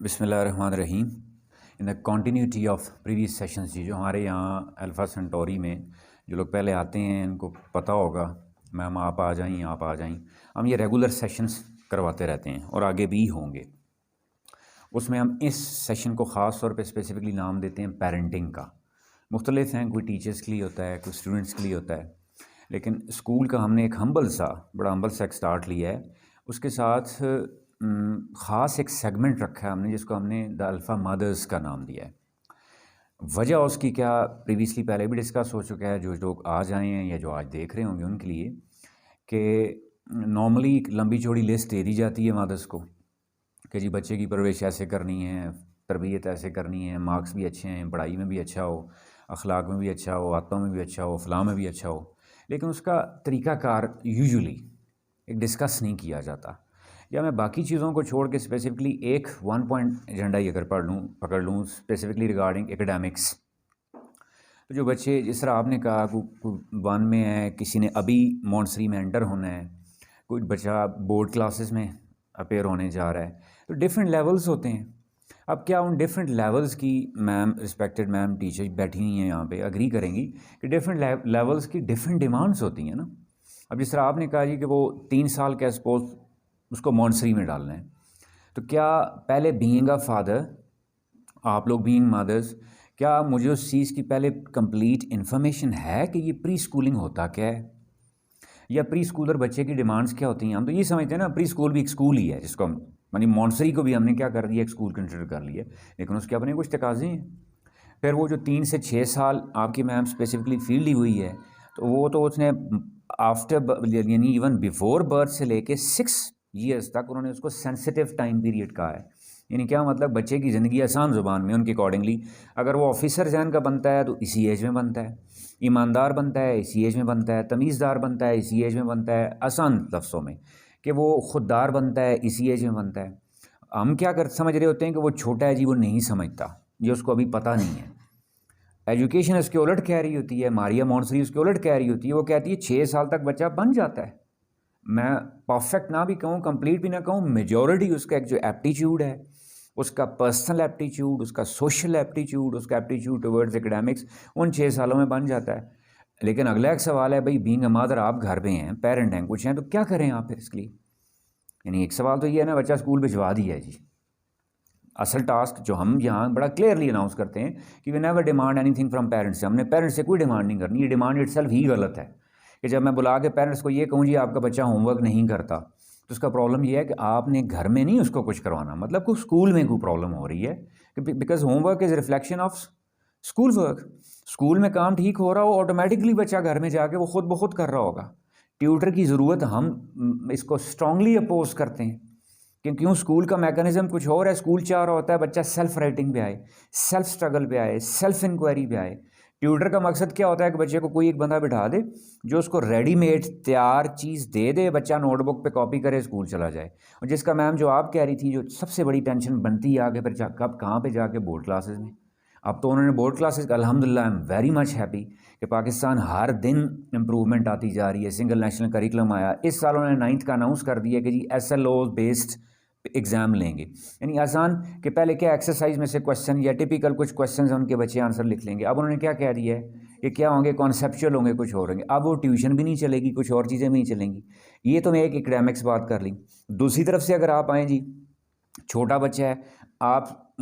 बिस्मिल्लाहिर्रहमानिर्रहीम। In the continuity of previous sessions जी, जो हमारे यहाँ अल्फ़ा सेंटोरी में जो लोग पहले आते हैं उनको पता होगा, मैम आप आ जाएं, आप आ जाएं। हम ये रेगुलर सेशंस करवाते रहते हैं और आगे भी होंगे। उसमें हम इस सेशन को ख़ास तौर पे स्पेसिफिकली नाम देते हैं पेरेंटिंग का। मुख्तलिफ हैं, कोई टीचर्स के लिए होता है, कोई स्टूडेंट्स के लिए होता है, लेकिन स्कूल का हमने एक बड़ा हम्बल सा एक स्टार्ट लिया है। उसके साथ ख़ास एक सेगमेंट रखा है हमने, जिसको हमने द अल्फ़ा मदर्स का नाम दिया है। वजह उसकी क्या प्रीवियसली पहले भी डिस्कस हो चुका है, जो लोग आज आए हैं या जो आज देख रहे होंगे उनके लिए, कि नॉर्मली एक लंबी चौड़ी लिस्ट दे दी जाती है मदर्स को कि जी बच्चे की परवरिश ऐसे करनी है, तरबियत ऐसे करनी है, मार्क्स भी अच्छे हैं, पढ़ाई में भी अच्छा हो, अखलाक में भी अच्छा हो, आदतों में भी अच्छा हो, फ़लाँ में भी अच्छा हो। लेकिन उसका तरीक़ाकार यूजुअली एक डिस्कस नहीं किया जाता, या मैं बाकी चीज़ों को छोड़ के स्पेसिफिकली एक वन पॉइंट एजेंडा ही अगर पकड़ लूँ स्पेसिफिकली रिगार्डिंग एकेडमिक्स। तो जो बच्चे, जिस तरह आपने कहा, कोई वन में है, किसी ने अभी मॉन्टसरी में एंटर होना है, कोई बच्चा बोर्ड क्लासेस में अपेयर होने जा रहा है, तो डिफरेंट लेवल्स होते हैं। अब क्या उन डिफरेंट लेवल्स की मैम, रिस्पेक्टेड मैम टीचर बैठी हुई हैं यहाँ पे, अग्री करेंगी कि डिफरेंट लेवल्स की डिफरेंट डिमांड्स होती हैं ना। अब जिस तरह आपने कहा जी कि वो 3 साल का सपोज उसको मॉन्टसरी में डालना है, तो क्या पहले बीइंग अ फादर, आप लोग बीइंग मदर्स, क्या मुझे उस चीज़ की पहले कंप्लीट इन्फॉर्मेशन है कि ये प्री स्कूलिंग होता क्या है, या प्री स्कूलर बच्चे की डिमांड्स क्या होती हैं? हम तो ये समझते हैं ना, प्री स्कूल भी एक स्कूल ही है, जिसको हम मानी मॉन्टसरी को भी हमने क्या कर दिया, एक स्कूल कंसिडर कर लिया, लेकिन उसके अपने कुछ तकाज़े हैं। फिर वो जो 3 से 6 साल आपकी मैम स्पेसिफिकली फील्ड ली हुई है, तो वो तो उसने आफ्टर यानी इवन बिफोर बर्थ से लेके 6 ईयर्स तक उन्होंने उसको सेंसिटिव टाइम पीरियड कहा है। यानी क्या मतलब, बच्चे की ज़िंदगी आसान ज़ुबान में उनके अकॉर्डिंगली, अगर वो ऑफिसर जहन का बनता है तो इसी एज में बनता है, ईमानदार बनता है इसी एज में बनता है, तमीज़दार बनता है इसी एज में बनता है, आसान लफ्ज़ों में कि वो खुददार बनता है इसी एज में बनता है। हम क्या कर समझ रहे होते हैं कि वो छोटा है जी, वो नहीं समझता, ये उसको अभी पता नहीं है। एजुकेशन इसके उलट कह रही होती है, मारिया मॉन्टसरी उसके उलट कह रही होती है, वो कहती है 6 साल तक बच्चा बन जाता है। मैं परफेक्ट ना भी कहूँ, कंप्लीट भी ना कहूँ, मेजॉरिटी उसका एक जो एप्टीट्यूड है, उसका पर्सनल एप्टीट्यूड, उसका सोशल एप्टीट्यूड, उसका एप्टीट्यूड टुवर्ड्स एकेडमिक्स उन 6 सालों में बन जाता है। लेकिन अगला एक सवाल है, भाई बीइंग अ मदर, आप घर पे हैं, पेरेंट हैं, कुछ हैं, तो क्या करें आप फिर इसके लिए? यानी एक सवाल तो ये है ना, बच्चा स्कूल भिजवा दिया है जी। असल टास्क जो हम यहाँ बड़ा क्लियरली अनाउंस करते हैं कि we never demand anything from parents से, हमने पेरेंट्स से कोई डिमांड नहीं करनी। ये डिमांड इटसेल्फ ही गलत है कि जब मैं बुला के पेरेंट्स को ये कहूँ जी आपका बच्चा होमवर्क नहीं करता, तो उसका प्रॉब्लम ये है कि आपने घर में नहीं उसको कुछ करवाना, मतलब कोई स्कूल में कोई प्रॉब्लम हो रही है, because homework is reflection of school work. School में काम ठीक हो रहा हो, ऑटोमेटिकली बच्चा घर में जाके वो खुद ब खुद कर रहा होगा। ट्यूटर की ज़रूरत, हम इसको स्ट्रांगली अपोज करते हैं कि क्यों, स्कूल का मैकेनिज्म कुछ और है। स्कूल चाह रहा होता है बच्चा सेल्फ राइटिंग पे आए, सेल्फ स्ट्रगल पे आए, सेल्फ इंक्वायरी पे आए। ट्यूटर का मकसद क्या होता है कि बच्चे को कोई एक बंदा बिठा दे जो उसको रेडीमेड तैयार चीज़ दे दे, बच्चा नोटबुक पे कॉपी करे, स्कूल चला जाए। और जिसका मैम जो आप कह रही थी, जो सबसे बड़ी टेंशन बनती है आगे फिर कब कहाँ पे जाके बोर्ड क्लासेस में। अब तो उन्होंने बोर्ड क्लासेस का, अल्हम्दुलिल्लाह, आई एम वेरी मच हैप्पी कि पाकिस्तान हर दिन इम्प्रूवमेंट आती जा रही है। सिंगल नेशनल करिकुलम आया इस साल, उन्होंने 9th का अनाउंस कर दिया कि जी SLO बेस्ड एग्ज़ाम लेंगे। यानी आसान कि पहले क्या एक्सरसाइज में से क्वेश्चन या टिपिकल कुछ क्वेश्चन हैं, उनके बच्चे आंसर लिख लेंगे। अब उन्होंने क्या कह दिया है कि क्या होंगे, कॉन्सेप्चुअल होंगे, कुछ और होंगे। अब वो ट्यूशन भी नहीं चलेगी, कुछ और चीज़ें भी नहीं चलेंगी। ये तो मैं एक एकेडमिक्स बात कर ली। दूसरी तरफ से अगर आप आएँ जी, छोटा बच्चा है, आप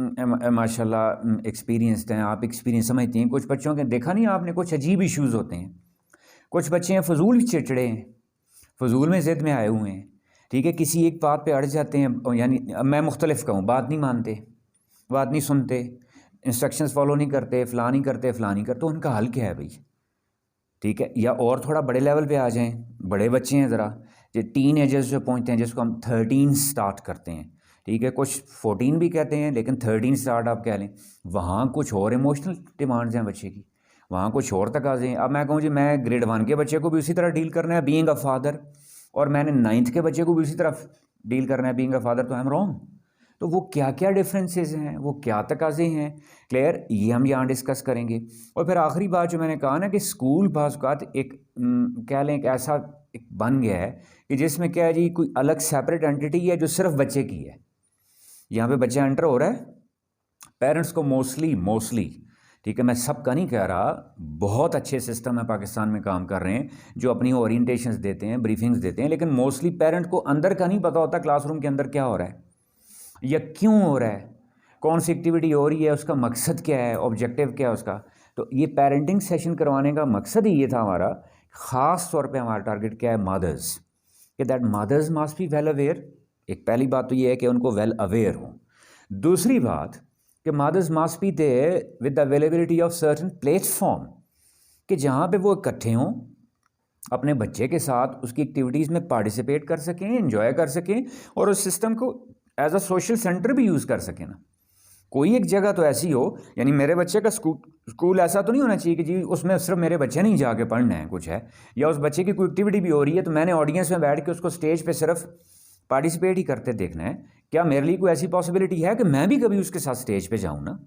माशाल्लाह एक्सपीरियंसड हैं, आप एक्सपीरियंस समझती हैं। कुछ बच्चों के देखा नहीं आपने, कुछ अजीब इश्यूज़ होते हैं। कुछ बच्चे हैं फजूल चिड़चिड़े हैं, फजूल में ज़िद में आए हुए हैं, ठीक है, किसी एक बात पे अड़ जाते हैं, यानी मैं मुख्तलिफ कहूँ, बात नहीं मानते, बात नहीं सुनते, इंस्ट्रक्शंस फॉलो नहीं करते, फ़लाँ नहीं करते, फ़लाँ नहीं करते। तो उनका हल क्या है भाई? ठीक है, या और थोड़ा बड़े लेवल पे आ जाएं, बड़े बच्चे हैं ज़रा, जो टीन एजर्स जो पहुँचते हैं, जिसको हम 13 स्टार्ट करते हैं, ठीक है, कुछ 14 भी कहते हैं, लेकिन 13 स्टार्ट आप कह लें। वहाँ कुछ और इमोशनल डिमांड्स हैं बच्चे की, वहाँ कुछ और तकाज़े हैं। अब मैं कहूँ जी, मैं ग्रेड 1 के बच्चे को भी उसी तरह डील करना है बीइंग अ फादर, और मैंने 9th के बच्चे को भी उसी तरह डील करना है बीइंग अ फादर, तो आई एम रॉन्ग। तो वो क्या क्या डिफरेंसेस हैं, वो क्या तकाज़े हैं, क्लियर, ये हम यहाँ डिस्कस करेंगे। और फिर आखिरी बात जो मैंने कहा ना कि स्कूल बाज़ एक कह लें, एक ऐसा एक बन गया है कि जिसमें क्या है जी, कोई अलग सेपरेट एंटिटी है जो सिर्फ बच्चे की है। यहाँ पे बच्चा एंटर हो रहा है, पेरेंट्स को मोस्टली ठीक है, मैं सबका नहीं कह रहा, बहुत अच्छे सिस्टम है पाकिस्तान में काम कर रहे हैं जो अपनी ओरिएंटेशंस देते हैं, ब्रीफिंग्स देते हैं, लेकिन मोस्टली पेरेंट को अंदर का नहीं पता होता क्लासरूम के अंदर क्या हो रहा है या क्यों हो रहा है, कौन सी एक्टिविटी हो रही है, उसका मकसद क्या है, ऑब्जेक्टिव क्या है उसका। तो ये पेरेंटिंग सेशन करवाने का मकसद ही ये था हमारा, ख़ास तौर पे हमारा टारगेट क्या है, मदर्स, कि that mothers must be well aware. एक पहली बात तो ये है कि उनको वेल अवेयर हों। दूसरी बात कि mothers must be there with the availability of certain platform, कि जहाँ पे वो इकट्ठे हों अपने बच्चे के साथ, उसकी एक्टिविटीज़ में पार्टिसिपेट कर सकें, एंजॉय कर सकें, और उस सिस्टम को एज अ सोशल सेंटर भी यूज़ कर सकें ना। कोई एक जगह तो ऐसी हो, यानी मेरे बच्चे का स्कूल ऐसा तो नहीं होना चाहिए कि जी उसमें सिर्फ मेरे बच्चे नहीं जाके पढ़ना है कुछ है, या उस बच्चे की कोई एक्टिविटी भी हो रही है तो मैंने ऑडियंस में बैठ के उसको स्टेज पे सिर्फ पार्टिसिपेट ही करते देखना है। क्या मेरे लिए कोई ऐसी पॉसिबिलिटी है कि मैं भी कभी उसके साथ स्टेज पे जाऊँ ना,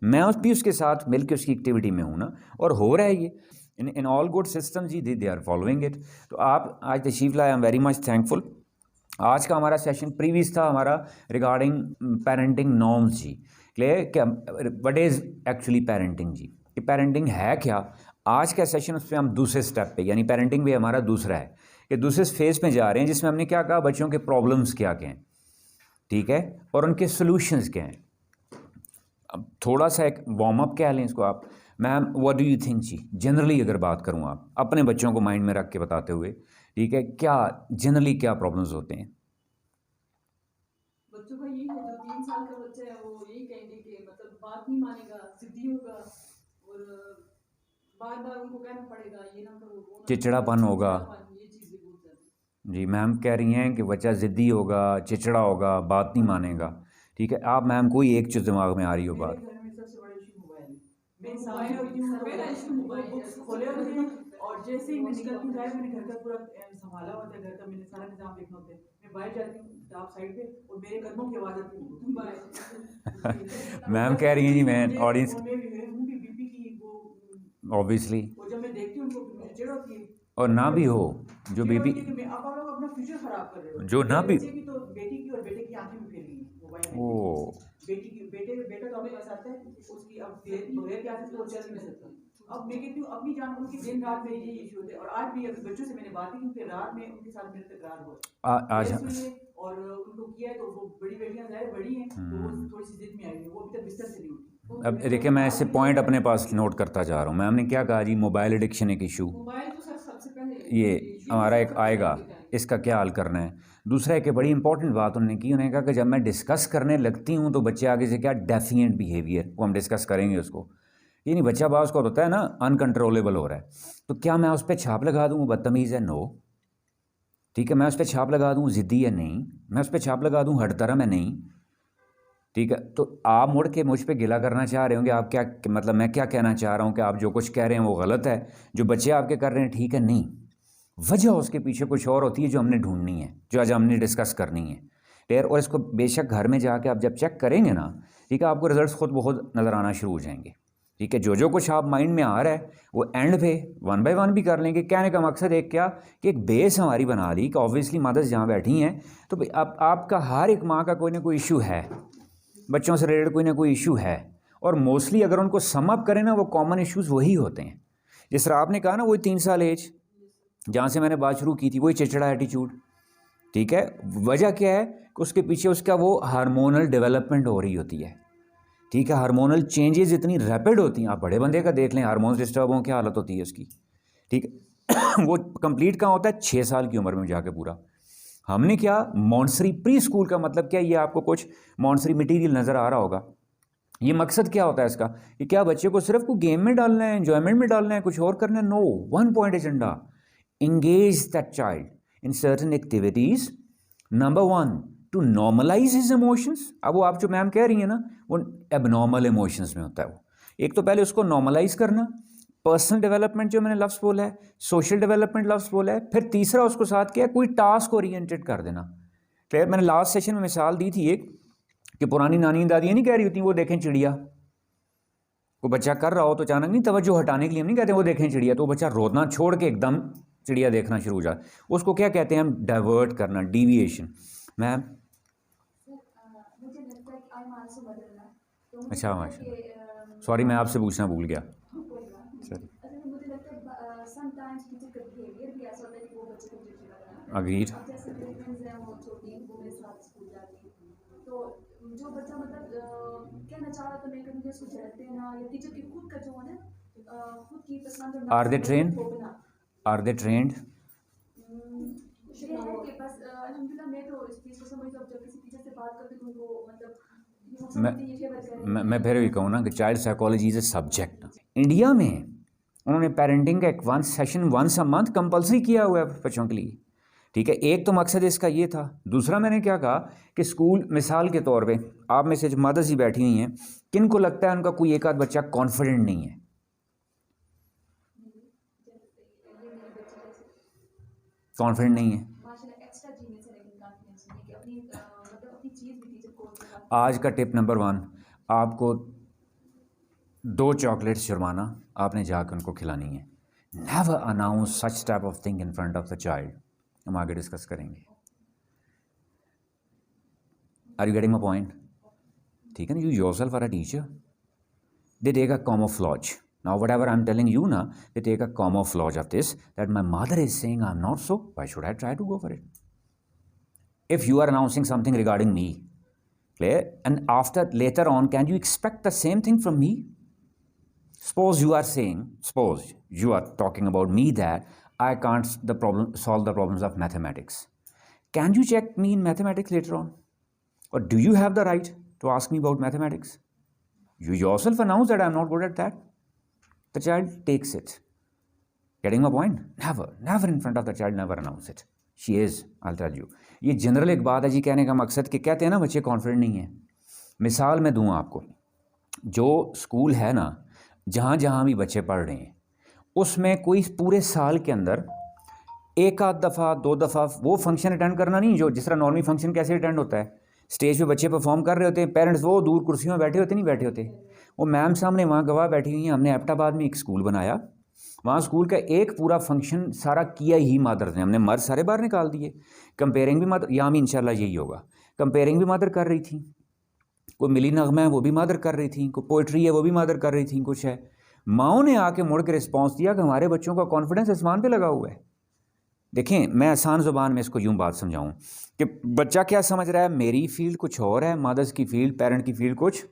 मैं भी उसके साथ मिल के उसकी एक्टिविटी में हूँ ना, और हो रहा है ये इन ऑल गुड सिस्टम जी, दे आर फॉलोइंग इट। तो आप आज तशरीफ लाए, I am very much thankful. आज का हमारा सेशन प्रीवियस था हमारा रिगार्डिंग पेरेंटिंग नॉर्म्स जी, क्लियर, क्या व्हाट इज़ एक्चुअली पेरेंटिंग जी, कि पेरेंटिंग है क्या। आज का सेशन उस पर हम दूसरे स्टेप पे, यानी पेरेंटिंग भी हमारा दूसरा है कि दूसरे फेज़ में जा रहे हैं, जिसमें हमने क्या कहा, बच्चों के प्रॉब्लम्स क्या क्या हैं, ठीक है, और उनके सोल्यूशंस क्या हैं। अब थोड़ा सा एक वार्म अप कह लें इसको आप। Ma'am what do you think जी, जनरली अगर बात करूँ, आप अपने बच्चों को माइंड में रख के बताते हुए, ठीक है, क्या जनरली क्या प्रॉब्लम्स होते हैं बच्चों का? यही है, जो 3 साल का बच्चा है वो यही कहेंगे कि मतलब बात नहीं मानेगा, जिद्दी होगा, और बार बार उनको कहना पड़ेगा ये ना करो वो ना करो, चिड़चिड़ापन होगा। ये चीज़ें बहुत ज़्यादा। जी मैम कह रही हैं कि बच्चा ज़िद्दी होगा, चिड़चिड़ा होगा, बात नहीं मानेगा, ठीक है। आप मैम कोई एक चीज़ दिमाग में आ रही हो बात। मेरे घर में सबसे बड़ा इशू मोबाइल है। मैं सामने होती हूँ तो मेरा इशू वो मोबाइल है, बुक्स सबसे खोले बड़ा होते हैं, इशू और जैसे ही मैं निकलती हूँ मैंने घर का पूरा संभाला होता है, घर का मैंने सारा निजाम देखना होता है। मैं बाहर जाती हूँ टॉप साइड पे और मेरे कदमों की आवाज़ आती है। मैम कह रही हैं जी, मैं मुझे- ऑडियंस और मैं हूँ भी बीपी की वो, ऑब्वियसली, और जब मैं देखती हूँ उनको मुझे चिढ़ होती है। और ना भी हो जो चिढ़ बीपी, होती है कि मैं आप लोग अपना फ्यूचर खराब कर रहे हो। जो ना मेरे भी, बच्चे की तो बेटी की और बेटे की आंखें में फेर गई मोबाइल में। ओ बेटा तो अपने पास आता है, उसकी अब बगैर की आदत तो चल नहीं सकता। अब मैं कहती हूँ अपनी जान, उनकी दिन रात में यही इशू होते हैं। और आज भी अगर बच्चों से मैंने बात की क्योंकि रात में उनके साथ मेरे तकरार हुआ आज और उनको किया है, तो वो बड़ी बेटियां ज़ाहिर बड़ी हैं तो वो थोड़ी सी जिद में आई है, वो अभी तक बिस्तर से नहीं उठी। अब देखिए मैं इससे पॉइंट अपने पास नोट करता जा रहा हूँ। मैम ने क्या कहा जी, मोबाइल एडिक्शन एक इशू, मोबाइल तो सर सबसे पहले ये हमारा एक आएगा, इसका क्या हल करना है। दूसरा एक बड़ी इंपॉर्टेंट बात उन्होंने की, उन्होंने कहा कि जब मैं डिस्कस करने लगती हूँ तो बच्चे आगे से क्या, डेफिएंट बिहेवियर, वो हम डिस्कस करेंगे उसको, ये नहीं बच्चा बात उसको होता है ना अनकंट्रोलेबल हो रहा है, तो क्या मैं उस पर छाप लगा दूँ वो बदतमीज़ है, नो, ठीक है, मैं उस पर छाप लगा दूँ ज़िद्दी है, नहीं, मैं उस पर छाप लगा दूँ हठधर्म है, नहीं, ठीक है। तो आप मुड़ के मुझ पे गिला करना चाह रहे होंगे, आप क्या मतलब मैं क्या कहना चाह रहा हूँ कि आप जो कुछ कह रहे हैं वो गलत है, जो बच्चे आपके कर रहे हैं ठीक है, नहीं, वजह उसके पीछे कुछ और होती है जो हमने ढूंढनी है, जो आज हमने डिस्कस करनी है, क्लियर। और इसको बेशक घर में जाके आप जब चेक करेंगे ना, ठीक है, आपको रिजल्ट्स खुद बहुत नज़र आना शुरू हो जाएंगे, ठीक है। जो कुछ आप माइंड में आ रहा है वो एंड पे 1 बाय 1 भी कर लेंगे। कहने का मकसद एक क्या कि एक बेस हमारी बना ली कि ऑब्वियसली मदर्स जहाँ बैठी हैं तो भाई अब आपका हर एक माँ का कोई ना कोई इशू है, बच्चों से रिलेटेड कोई ना कोई इशू है, और मोस्टली अगर उनको सम अप करें ना वो कॉमन इश्यूज़ वही होते हैं। जिस तरह आपने कहा ना वही 3 साल एज जहाँ से मैंने बात शुरू की थी, वही चिड़चिड़ा एटीट्यूड, ठीक है। वजह क्या है कि उसके पीछे उसका वो हार्मोनल डेवलपमेंट हो रही होती है, ठीक है। हार्मोनल चेंजेस इतनी रैपिड होती हैं, आप बड़े बंदे का देख लें, हार्मोन्स डिस्टर्ब हों क्या हालत होती है उसकी, ठीक है। वो कंप्लीट कहाँ होता है, 6 साल की उम्र में जाके पूरा। हमने क्या मॉन्सरी प्री स्कूल का मतलब क्या, ये आपको कुछ मॉन्सरी मटेरियल नज़र आ रहा होगा। ये मकसद क्या होता है इसका कि क्या बच्चे को सिर्फ को गेम में डालना है, एंजॉयमेंट में डालना है, कुछ और करना है, no, 1 point agenda, engage that child in certain activities, number 1 to normalize his emotions। अब वो आप जो मैम कह रही हैं ना वो एबनॉर्मल इमोशंस में होता है, वो एक तो पहले उसको नॉर्मलाइज करना, पर्सनल डेवलपमेंट जो मैंने लफ्ज़ बोला है, सोशल डेवलपमेंट लफ्ज़ बोला है, फिर तीसरा उसको साथ क्या है, कोई टास्क ओरिएंटेड कर देना, क्लियर। मैंने लास्ट सेशन में मिसाल दी थी एक कि पुरानी नानी दादियाँ नहीं कह रही होती वो देखें चिड़िया, वो बच्चा कर रहा हो तो अचानक नहीं तवज्जो हटाने के लिए हम नहीं कहते वो देखें चिड़िया, तो वो बच्चा रोना छोड़ के एकदम चिड़िया देखना शुरू हो जाए, उसको क्या कहते हैं हम, डाइवर्ट करना, डिविएशन। मैम मुझे लगता मासूम बदलना। तो मुझे अच्छा, लगता है माशाल्लाह। कि सॉरी, मैं आपसे पूछना भूल गया। कोई बात नहीं। सॉरी। असल में मुझे लगता है समटाइम्स टीचर का बिहेवियर भी ऐसा होता है कि वो बच्चे को चिड़चिड़ा बनाता है। अग्रीड। अब जैसे मेरी फ्रेंड्स हैं, वो छोटी हैं, वो मेरे साथ स्कूल जाती हैं, तो जो बच्चा मतलब कहना चाह रहा तो मैं कभी उसको झड़कते हैं ना, या टीचर की खुद का जो है ना खुद की पसंद और आर दे नापसंद ट्रेन्ड? को थोपना। Are they trend? ये है कि बस अल्हम्दुलिल्लाह मैं तो इस चीज़ को समझती हूँ, जब किसी टीचर से बात करती हूँ तो वो मतलब वो मैं समझती है ये फेवर करेंगे। मैं फिर भी कहूँ ना कि child psychology is a subject. India में उन्होंने पेरेंटिंग का एक one session once a month compulsory किया हुआ है बच्चों के लिए। ठीक है, एक तो मकसद इसका ये था। दूसरा मैंने क्या कहा कि स्कूल मिसाल के तौर पे आप में से जो मदर्स ही बैठी हुई हैं, किन को लगता है उनका कोई एक आध बच्चा कॉन्फिडेंट नहीं है? कॉन्फिडेंट नहीं है। माशाल्लाह एक्स्ट्रा जीनियस है, लेकिन कॉन्फिडेंस नहीं कि अपनी मतलब अपनी चीज़ भी टीचर को आज का टिप नंबर 1, आपको 2 चॉकलेट्स जुर्माना आपने जाकर उनको खिलानी है। Never announce such type of thing in front of the child. हम आगे डिस्कस करेंगे। Are you getting my point? ठीक है ना? You yourself are a teacher, they take a camouflage. Now whatever I'm telling you now, they take a camouflage of this, that my mother is saying I'm not so, why should I try to go for it? If you are announcing something regarding me, clear, and after later on can you expect the same thing from me? Suppose you are saying, suppose you are talking about me that I can't solve the problems of mathematics. Can you check me in mathematics later on? Or do you have the right to ask me about mathematics? You yourself announce that I'm not good at that. The child takes it. Getting my point? Never in front of the child, never announce it. She is, I'll tell you. ये general एक बात है जी, कहने का मकसद कि कहते हैं ना बच्चे कॉन्फिडेंट नहीं है। मिसाल मैं दूँ आपको, जो स्कूल है ना, जहाँ जहाँ भी बच्चे पढ़ रहे हैं, उसमें कोई पूरे साल के अंदर एक आध दफ़ा 2 दफ़ा वो फंक्शन अटेंड करना नहीं, जो जिस तरह नॉर्मली फंक्शन कैसे अटेंड होता है, स्टेज पे बच्चे परफॉर्म कर रहे होते हैं, पेरेंट्स वो दूर कुर्सियों में बैठे होते नहीं बैठे होते, वो मैम सामने वहाँ गवाह बैठी हुई हैं। हमने एबटाबाद में एक स्कूल बनाया, वहाँ स्कूल का एक पूरा फंक्शन सारा किया ही मदर ने। हमने मर्द सारे बाहर निकाल दिए, कंपेयरिंग भी मदर, यहाँ भी इंशाल्लाह यही होगा, कंपेयरिंग भी मदर कर रही थी, कोई मिली नगमा है वो भी मदर कर रही थी, कोई पोइट्री है वो भी मदर कर रही थी, कुछ है। माओ ने आके मुड़ के रिस्पॉन्स दिया कि हमारे बच्चों का कॉन्फिडेंस आसमान पे लगा हुआ है। देखें, मैं आसान ज़ुबान में इसको यूँ बात समझाऊँ कि बच्चा क्या समझ रहा है, मेरी फील्ड कुछ और है, मदर्स की फील्ड, पेरेंट की फील्ड कुछ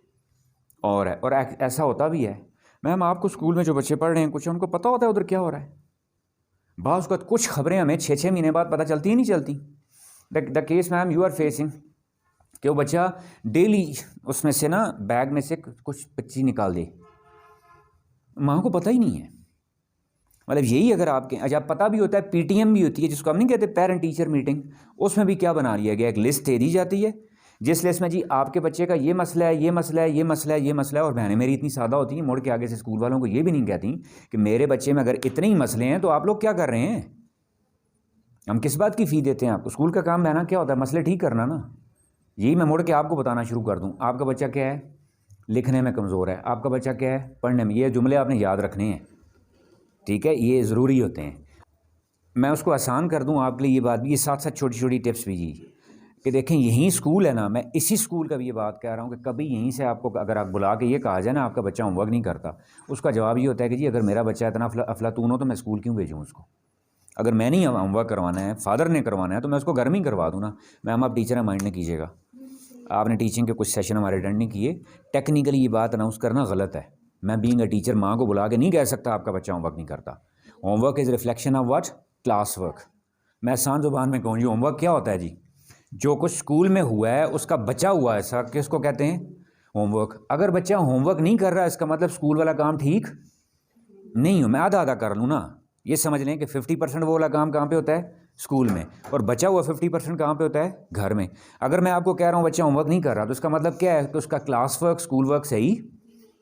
और है। और ऐसा होता भी है। मैम आपको स्कूल में जो बच्चे पढ़ रहे हैं, कुछ उनको पता होता है उधर क्या हो रहा है। बाज़ वक़्त कुछ खबरें हमें 6-6 महीने बाद पता चलती ही नहीं चलती। The case ma'am you are facing कि वो बच्चा डेली उसमें से ना बैग में से कुछ बच्ची निकाल दे, माँ को पता ही नहीं है। मतलब यही अगर आपके अच्छा पता भी होता है, पीटीएम भी होती है जिसको हम नहीं कहते पेरेंट टीचर मीटिंग, उसमें भी क्या बना लिया गया, एक लिस्ट दे दी जाती है जिस लिस्ट में जी आपके बच्चे का ये मसला है, ये मसला है, ये मसला है, ये मसला है। और बहनें मेरी इतनी सादा होती हैं, मुड़ के आगे से स्कूल वालों को ये भी नहीं कहती कि मेरे बच्चे में अगर इतने ही मसले हैं तो आप लोग क्या कर रहे हैं, हम किस बात की फ़ी देते हैं आपको। स्कूल का काम बहना क्या होता है, मसले ठीक करना ना। यही मैं मुड़ के आपको बताना शुरू कर दूँ, आपका बच्चा क्या है, लिखने में कमज़ोर है, आपका बच्चा क्या है, पढ़ने में। ये जुमले आपने याद रखने हैं, ठीक है, ये ज़रूरी होते हैं। मैं उसको आसान कर दूं आपके लिए ये बात भी, ये साथ साथ छोटी छोटी टिप्स भी जी कि देखें यहीं स्कूल है ना, मैं इसी स्कूल का भी ये बात कह रहा हूँ कि कभी यहीं से आपको अगर आप बुला के ये कहा जाए ना आपका बच्चा होमवर्क नहीं करता, उसका जवाब ये होता है कि जी अगर मेरा बच्चा इतना अफलातून हो तो मैं स्कूल क्यों भेजूँ उसको। अगर मैं नहीं होमवर्क करवाना है, फादर ने करवाना है, तो मैं उसको घर में ही करवा दूँ ना। मैम आप टीचर हैं, माइंड नहीं कीजिएगा, आपने टीचिंग के कुछ सेशन हमारे अटेंड नहीं किए। टेक्निकली ये बात अनाउंस करना गलत है। मैं बीइंग अ टीचर माँ को बुला के नहीं कह सकता आपका बच्चा होमवर्क नहीं करता। Homework is reflection of what, class work. मैं आसान ज़ुबान में कहूँ जी, होमवर्क क्या होता है जी, जो कुछ स्कूल में हुआ है उसका बचा हुआ है सर, किसको कहते हैं, होमवर्क। अगर बच्चा होमवर्क नहीं कर रहा है इसका मतलब स्कूल वाला काम ठीक नहीं हो। मैं आधा आधा कर लूँ ना, ये समझ लें कि 50% वो वाला काम कहाँ पे होता है, स्कूल में, और बचा हुआ 50% कहाँ पे होता है, घर में। अगर मैं आपको कह रहा हूँ बच्चा होमवर्क नहीं कर रहा तो इसका मतलब क्या है कि उसका क्लास वर्क, स्कूल वर्क सही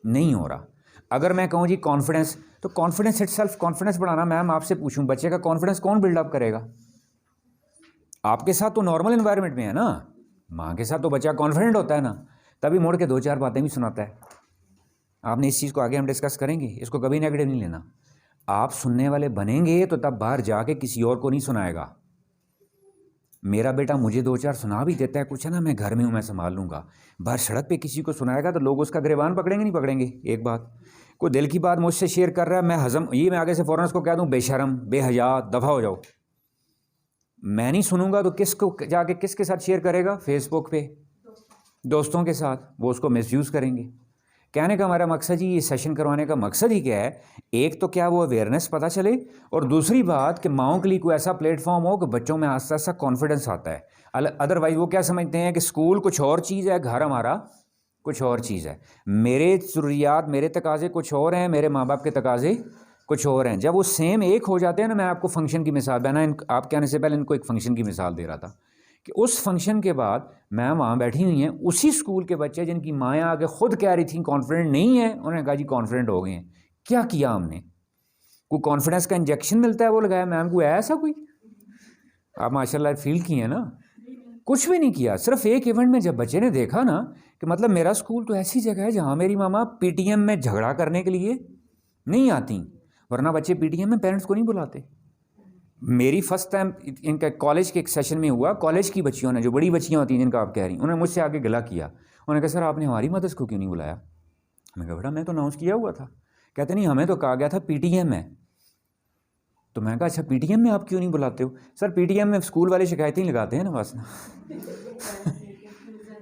नहीं हो रहा। अगर मैं कहूँ जी कॉन्फिडेंस, तो कॉन्फिडेंस इटसेल्फ, कॉन्फिडेंस बढ़ाना, मैम आपसे पूछूं बच्चे का कॉन्फिडेंस कौन बिल्डअप करेगा। आपके साथ तो नॉर्मल एनवायरनमेंट में है ना, माँ के साथ तो बच्चा कॉन्फिडेंट होता है ना, तभी मुड़ के 2-4 बातें भी सुनाता है। आपने इस चीज़ को आगे हम डिस्कस करेंगे, इसको कभी नेगेटिव नहीं लेना। आप सुनने वाले बनेंगे तो तब बाहर जाके किसी और को नहीं सुनाएगा। मेरा बेटा मुझे 2-4 सुना भी देता है कुछ है ना, मैं घर में हूँ, मैं संभाल लूँगा। बाहर सड़क पे किसी को सुनाएगा तो लोग उसका गिरबान पकड़ेंगे नहीं पकड़ेंगे। एक बात, कोई दिल की बात मुझसे शेयर कर रहा है, मैं आगे से फ़ौरन उसको कह दूँ बेशरम, बेहया, दफ़ा हो जाओ। मैं नहीं सुनूंगा तो किसको जाके किसके साथ शेयर करेगा? फेसबुक पे दोस्तों के साथ, वो उसको मिसयूज़ करेंगे। कहने का हमारा मकसद ही, ये सेशन करवाने का मकसद ही क्या है, एक तो क्या वो अवेयरनेस पता चले, और दूसरी बात कि माओं के लिए कोई ऐसा प्लेटफॉर्म हो कि बच्चों में आस्ता आस्ता कॉन्फिडेंस आता है। अदरवाइज़ वो क्या समझते हैं कि स्कूल कुछ और चीज़ है, घर हमारा कुछ और चीज़ है, मेरे ज़रूरियात, मेरे तकाज़े कुछ और हैं, मेरे माँ बाप के तकाज़े कुछ और हैं। जब वो सेम एक हो जाते हैं ना, मैं आपको फंक्शन की मिसाल, मैं आप कहने से पहले इनको एक फंक्शन की मिसाल दे रहा था कि उस फंक्शन के बाद मैम वहाँ बैठी हुई हैं, उसी स्कूल के बच्चे जिनकी माएँ आगे खुद कह रही थी कॉन्फिडेंट नहीं है, उन्होंने कहा जी कॉन्फिडेंट हो गए हैं। क्या किया हमने? कोई कॉन्फिडेंस का इंजेक्शन मिलता है वो लगाया मैम को, ऐसा कोई? आप माशाल्लाह फील किए हैं ना? कुछ भी नहीं किया। सिर्फ एक इवेंट में जब बच्चे ने देखा ना कि मतलब मेरा स्कूल तो ऐसी जगह है जहाँ मेरी मामा पीटीएम में झगड़ा करने के लिए नहीं आती, वरना बच्चे पीटीएम में पेरेंट्स को नहीं बुलाते। मेरी फर्स्ट टाइम इनका कॉलेज के एक सेशन में हुआ, कॉलेज की बच्चियों ने, जो बड़ी बच्चियाँ होती हैं जिनका आप कह रही हैं, उन्होंने मुझसे आगे गिला किया। उन्होंने कहा सर आपने हमारी मदर्स को क्यों नहीं बुलाया? मैं कहा बेटा मैं तो अनाउंस किया हुआ था। कहते नहीं हमें तो कहा गया था पीटीएम में। तो मैं कहा अच्छा पीटीएम में आप क्यों नहीं बुलाते हो? सर पीटीएम में स्कूल वाले शिकायतें ही लगाते हैं ना बस।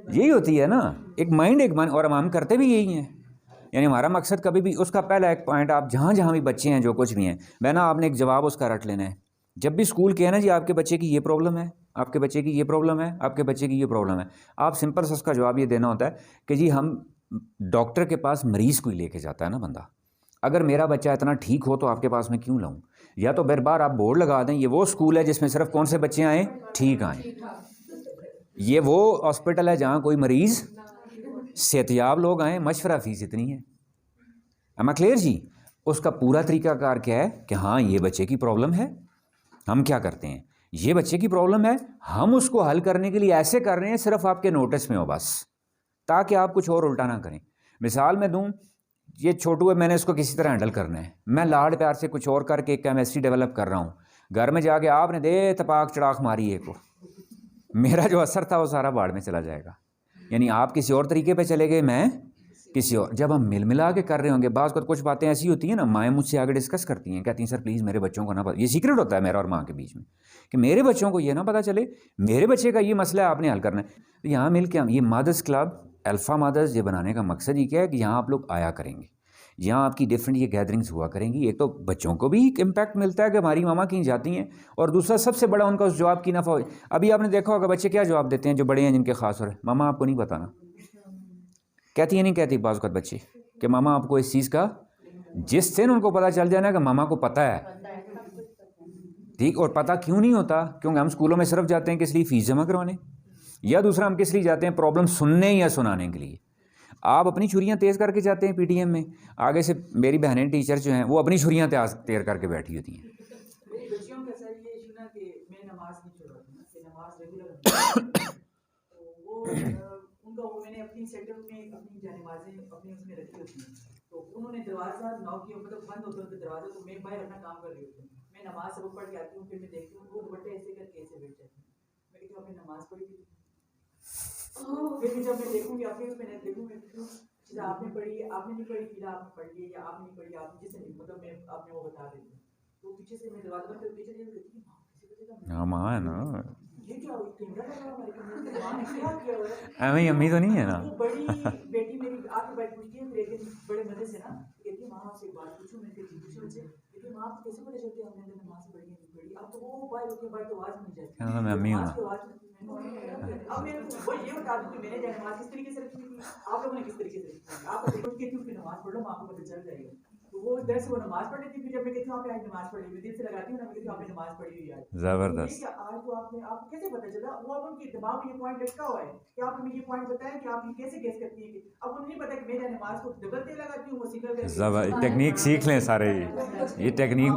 यही होती है ना, एक माइंड, और हम करते भी यही हैं। यानी हमारा मकसद कभी भी, उसका पहला एक पॉइंट, आप जहाँ जहाँ भी बच्चे हैं जो कुछ भी हैं, बहना आपने एक जवाब उसका रट लेना है। जब भी स्कूल के है ना जी आपके बच्चे की ये प्रॉब्लम है, आपके बच्चे की ये प्रॉब्लम है, आपके बच्चे की ये प्रॉब्लम है, आप सिंपल सा उसका जवाब ये देना होता है कि जी हम डॉक्टर के पास मरीज़ को ही लेके जाता है ना बंदा, अगर मेरा बच्चा इतना ठीक हो तो आपके पास मैं क्यों लाऊं? या तो बार बार आप बोर्ड लगा दें ये वो स्कूल है जिसमें सिर्फ कौन से बच्चे आएँ ठीक आएँ, ये वो हॉस्पिटल है जहाँ कोई मरीज़ सेहतयाब लोग आएँ, मशवरा फ़ीस इतनी है। एम आई क्लियर जी? उसका पूरा तरीकाकार क्या है कि हाँ ये बच्चे की प्रॉब्लम है, हम क्या करते हैं, ये बच्चे की प्रॉब्लम है, हम उसको हल करने के लिए ऐसे कर रहे हैं सिर्फ आपके नोटिस में हो बस, ताकि आप कुछ और उल्टा ना करें। मिसाल मैं दूं, ये छोटू है, मैंने इसको किसी तरह हैंडल करना है, मैं लाड प्यार से कुछ और करके एक केमिस्ट्री डेवलप कर रहा हूँ, घर में जाके आपने दे तपाक चड़ाक मारी एक को, मेरा जो असर था वो सारा बाढ़ में चला जाएगा। यानी आप किसी और तरीके पे चले गए, मैं किसी और। जब हम मिल मिला के कर रहे होंगे, बाज़ कुछ बातें ऐसी होती हैं ना, माएँ मुझसे आगे डिस्कस करती हैं, कहती हैं सर प्लीज़ मेरे बच्चों को ना पता, ये सीक्रेट होता है मेरा और माँ के बीच में कि मेरे बच्चों को ये ना पता चले, मेरे बच्चे का ये मसला है आपने हल करना है। तो यहाँ मिल के हम ये मदर्स क्लब, अल्फ़ा मदर्स, ये बनाने का मकसद ही क्या है कि यहाँ आप लोग आया करेंगे, यहाँ आपकी डिफरेंट ये गैदरिंग्स हुआ करेंगी। एक तो बच्चों को भी एक इम्पैक्ट मिलता है कि हमारी मामा कहीं जाती हैं, और दूसरा सबसे बड़ा उनका उस जवाब की नफ़ा हो। अभी आपने देखा होगा बच्चे क्या जवाब देते हैं जो बड़े हैं जिनके ख़ास हो रहे, मामा आपको नहीं बताना, कहती है नहीं कहती बाज़ वक़्त बच्चे कि मामा आपको इस चीज़ का, जिस दिन उनको पता चल जाए ना कि मामा को पता है, ठीक, और पता क्यों नहीं होता, क्योंकि हम स्कूलों में सिर्फ जाते हैं किस लिए, फ़ीस जमा करवाने, या दूसरा हम किस लिए जाते हैं, प्रॉब्लम सुनने या सुनाने के लिए। आप अपनी छुरियाँ तेज़ करके जाते हैं पीटीएम में, आगे से मेरी बहनें टीचर जो हैं वो अपनी छुरियाँ तेज़ करके बैठी होती हैं। बच्चियों का सर ये इशू ना कि मैं नमाज नहीं छोड़ती ना, कि नमाज रेगुलर तो वो उनका वो मैंने अपनी सेटअप में अपनी नमाजें अपनी उसमें रखी होती हैं, तो उन्होंने दरवाज़ा नॉक किया, मतलब बंद होता है दरवाज़ा, तो मैं बाहर अपना काम कर रही होती हूँ, मैं नमाज सब पढ़ के आती हूँ, फिर मैं देखती हूँ वो दुपट्टे ऐसे करके ऐसे बैठ जाती हूँ, मैं कहती हूँ आपने नमाज पढ़ी थी, फिर जब मैं देखूँगी अपने उसमें नहीं देखूँगी चीज़ आपने पढ़ी है, आपने नहीं पढ़ी, फिर आपने पढ़ ली या आपने नहीं पढ़ी, आपने जिससे नहीं, मतलब मैं आपने वो बता देती हूँ, तो पीछे से मैं दरवाजा बंद करके पीछे कहती हूँ हाँ माँ है ना, ये क्या कैमरा लगा हमारे कमरे में, माँ ने क्या किया हुआ है? एवं अम्मी तो नहीं है ना। वो बड़ी बेटी मेरी आके बैठ पूछती है, फिर एक दिन बड़े मजे से ना कहती है माँ आपसे एक बात पूछूं, मैं कहती पूछो मुझसे, कहती माँ आप कैसे पता चलते हमने अंदर नमाज पढ़ी है नहीं पढ़ी, अब तो वो बाहर होके बाहर तो आवाज नहीं जाती, मैं अम्मी हूँ ना। अब मैं वो ये बता दूं कि मैंने नमाज किस तरीके से रखी थी, आप लोगों ने किस तरीके से रखी, आप देखो कि क्यों नमाज पढ़ लो, माँ को पता चल जाएगा। तो वो इधर से वो नमाज पढ़ लेती, फिर जब मैं कहती हूँ आपने आज नमाज पढ़ी, मैं दिल से लगाती हूँ ना, मैं कहती हूँ आपने नमाज पढ़ी हुई आज, ज़बरदस्त। आज तो आपने, आपको कैसे पता चला? वो अब उनके दिमाग में ये पॉइंट लटका हुआ है कि आपने ये पॉइंट बताया कि आप ये कैसे गेस करती है, कि अब उन्हें नहीं पता कि मैं नमाज को डबल तेल लगाती हूँ, वो सिंगल टेक्निक सीख लें सारे, ये टेक्निक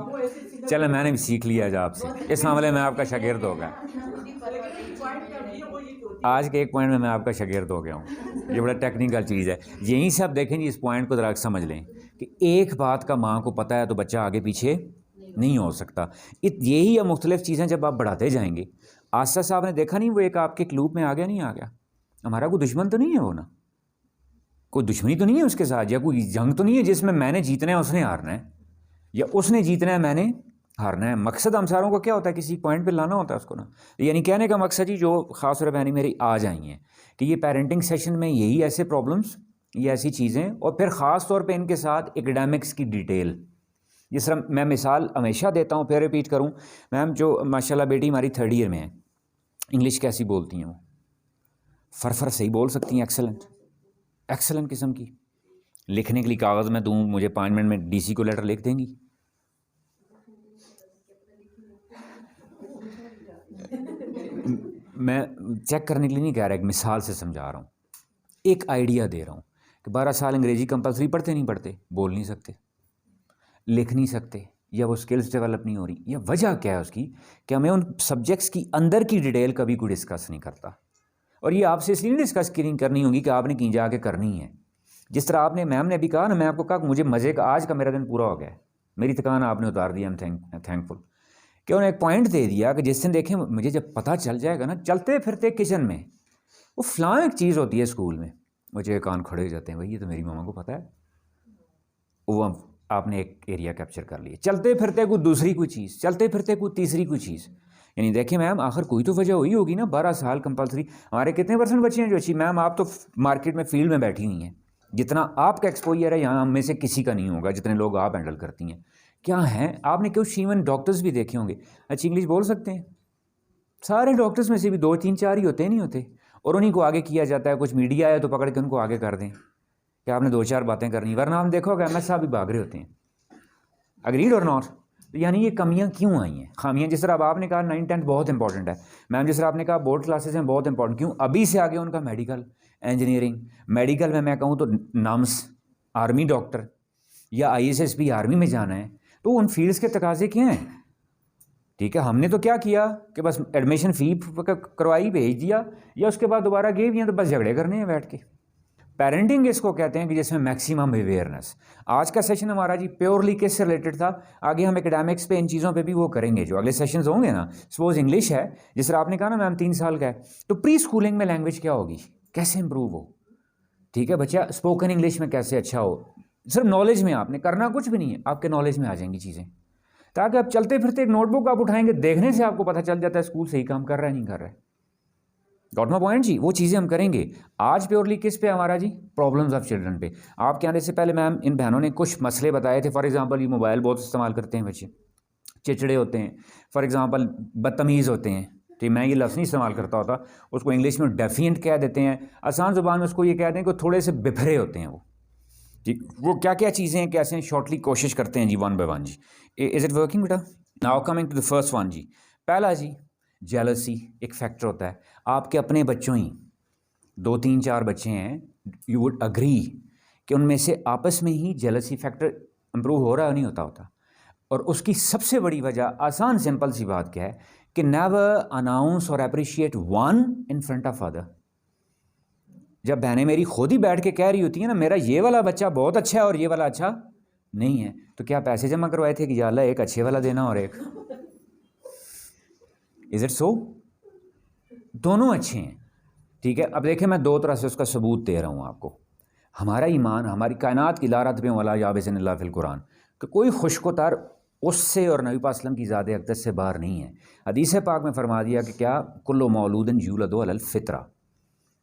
चलो मैंने भी सीख लिया आज आपसे, इस मामले में आपका शागिर्द हो गया, आज के एक पॉइंट में मैं आपका शागिर्द हो गया हूँ। ये बड़ा टेक्निकल चीज़ है, यहीं से आप देखें जी, इस पॉइंट को ज़रा समझ लें कि एक बात का माँ को पता है तो बच्चा आगे पीछे नहीं हो सकता। यही या मुख्तलिफ़ चीज़ें जब आप बढ़ाते जाएंगे, आस्था साहब ने देखा नहीं, वो एक आपके क्लूब में आ गया, नहीं आ गया? हमारा कोई दुश्मन तो नहीं है वो ना, कोई दुश्मनी तो नहीं है उसके साथ, या कोई जंग तो नहीं है जिसमें मैंने जीतना है उसने हारना है, या उसने जीतना है मैंने हारना है। मकसद हम सारों को क्या होता है, किसी पॉइंट पे लाना होता है उसको ना। यानी कहने का मकसद ही जो ख़ास और बहनी मेरी आ जाई हैं कि ये पेरेंटिंग सेशन में यही ऐसे प्रॉब्लम्स, ये ऐसी चीज़ें, और फिर ख़ास तौर पे इनके साथ एकेडमिक्स की डिटेल। जिस तरह मैं मिसाल हमेशा देता हूँ, फिर रिपीट करूँ, मैम जो माशाल्लाह बेटी हमारी 3rd ईयर में है, इंग्लिश कैसी बोलती हैं वो? फर सही बोल सकती हैं, एक्सेलेंट किस्म की। लिखने के लिए कागज़ में दूँ, मुझे 5 मिनट में DC को लेटर लिख देंगी। मैं चेक करने के लिए नहीं कह रहा, एक मिसाल से समझा रहा हूँ, एक आइडिया दे रहा हूँ कि 12 साल अंग्रेज़ी कंपलसरी पढ़ते नहीं पढ़ते, बोल नहीं सकते, लिख नहीं सकते, या वो स्किल्स डेवलप नहीं हो रही, या वजह क्या है उसकी कि हमें उन सब्जेक्ट्स की अंदर की डिटेल कभी कोई डिस्कस नहीं करता। और ये आपसे इसलिए नहीं डिस्कस करनी होगी कि आपने कहीं जाके करनी है। जिस तरह आपने, मैम ने अभी कहा ना, मैं आपको कहा मुझे मज़े का, आज का मेरा दिन पूरा हो गया, मेरी थकान आपने उतार दी, आई एम थैंकफुल कि उन्होंने एक पॉइंट दे दिया कि जिस दिन देखें, मुझे जब पता चल जाएगा ना, चलते फिरते किचन में वो फ़लाँ एक चीज़ होती है स्कूल में, मुझे कान खड़े हो जाते हैं, भाई ये तो मेरी मामा को पता है। वो आपने एक एरिया कैप्चर कर लिया। चलते फिरते कोई दूसरी कोई चीज़, चलते फिरते कोई तीसरी कोई चीज़। यानी देखिए मैम, आखिर कोई तो वजह हुई होगी ना। 12 साल कंपलसरी, हमारे कितने % बच्चे हैं जो अच्छी, मैम आप तो मार्केट में फील्ड में बैठी हुई हैं, जितना आपका एक्सपोजर है यहाँ हम में से किसी का नहीं होगा, जितने लोग आप हैंडल करती हैं। क्या हैं, आपने कुछ इवन डॉक्टर्स भी देखे होंगे, अच्छी इंग्लिश बोल सकते हैं, सारे डॉक्टर्स में से भी 2 3 4 ही होते, नहीं होते, और उन्हीं को आगे किया जाता है। कुछ मीडिया है तो पकड़ के उनको आगे कर दें कि आपने 2 4 बातें करनी, वरना हम देखोगे MS साहब भी भाग रहे होते हैं। अग्रीड और नॉट? तो यानी ये कमियां क्यों आई हैं, खामियां? जिस तरह अब आपने कहा 9 10 बहुत इंपॉर्टेंट है मैम, जिस तरह आपने कहा बोर्ड क्लासेस हैं बहुत इंपॉर्टेंट, क्यों? अभी से आगे उनका मेडिकल, इंजीनियरिंग, मेडिकल में मैं कहूँ तो नर्स, आर्मी डॉक्टर या ISSP आर्मी में जाना है, तो उन फील्ड्स के तकाजे क्या हैं? ठीक है, हमने तो क्या किया कि बस एडमिशन फ़ी करवाई, भेज दिया, या उसके बाद दोबारा गए भी हैं तो बस झगड़े करने हैं बैठ के। पेरेंटिंग इसको कहते हैं कि जिसमें मैक्सिमम अवेयरनेस। आज का सेशन हमारा जी प्योरली किससे रिलेटेड था, आगे हम एकेडमिक्स पे इन चीज़ों पे भी वो करेंगे जो अगले सेशंस होंगे ना। सपोज इंग्लिश है, जिस तरह आपने कहा ना मैम 3 साल का है, तो प्री स्कूलिंग में लैंग्वेज क्या होगी, कैसे इंप्रूव हो? ठीक है, बच्चा स्पोकन इंग्लिश में कैसे अच्छा हो, सिर्फ नॉलेज में आपने करना कुछ भी नहीं है, आपके नॉलेज में आ जाएंगी चीज़ें, ताकि आप चलते फिरते एक नोटबुक आप उठाएंगे, देखने से आपको पता चल जाता है स्कूल सही काम कर रहा है नहीं कर रहा है। गॉट माय पॉइंट जी? वो चीज़ें हम करेंगे आज प्योरली किस पे हमारा जी, प्रॉब्लम्स ऑफ चिल्ड्रन पे। आपके आने से पहले मैम इन बहनों ने कुछ मसले बताए थे। फॉर एग्जांपल ये मोबाइल बहुत इस्तेमाल करते हैं बच्चे, चिड़चिड़े होते हैं, फॉर एग्जांपल बदतमीज़ होते हैं। ठीक, मैं ये लफ्ज़ नहीं इस्तेमाल करता होता, उसको इंग्लिश में डेफिएंट कह देते हैं, आसान ज़ुबान में उसको ये कहते हैं कि थोड़े से बिफरे होते हैं वो। ठीक, वो क्या क्या चीज़ें हैं, कैसे शॉर्टली कोशिश करते हैं जी, 1 बाय 1 जी। इज़ इट वर्किंग बेटा? Now coming to the first one जी। पहला जी, जेलसी एक फैक्टर होता है। आपके अपने बच्चों ही 2 3 4 बच्चे हैं, यू वुड अग्री कि उनमें से आपस में ही जेलसी फैक्टर इंप्रूव हो रहा है, नहीं होता। और उसकी सबसे बड़ी वजह आसान सिंपल सी बात क्या है कि नेवर अनाउंस और appreciate one in front of other. जब बहनें मेरी खुद ही बैठ के कह रही होती हैं ना, मेरा ये वाला बच्चा बहुत अच्छा है और ये वाला अच्छा नहीं है, तो क्या पैसे जमा करवाए थे कि या अल्लाह एक अच्छे वाला देना और एक, इज इट सो? दोनों अच्छे हैं। ठीक है, अब देखें मैं 2 तरह से उसका सबूत दे रहा हूँ आपको। हमारा ईमान, हमारी कायनात की लारत पे वाला याबिसनिल्लाह फिल कुरान कि कोई खुशकोतर उससे और नबी पाक सल्लम की ज़ात अक़दस से बाहर नहीं है। हदीस पाक में फरमा दिया कि क्या, कुल्लु मौलूदन यूलदु अलल फितरा,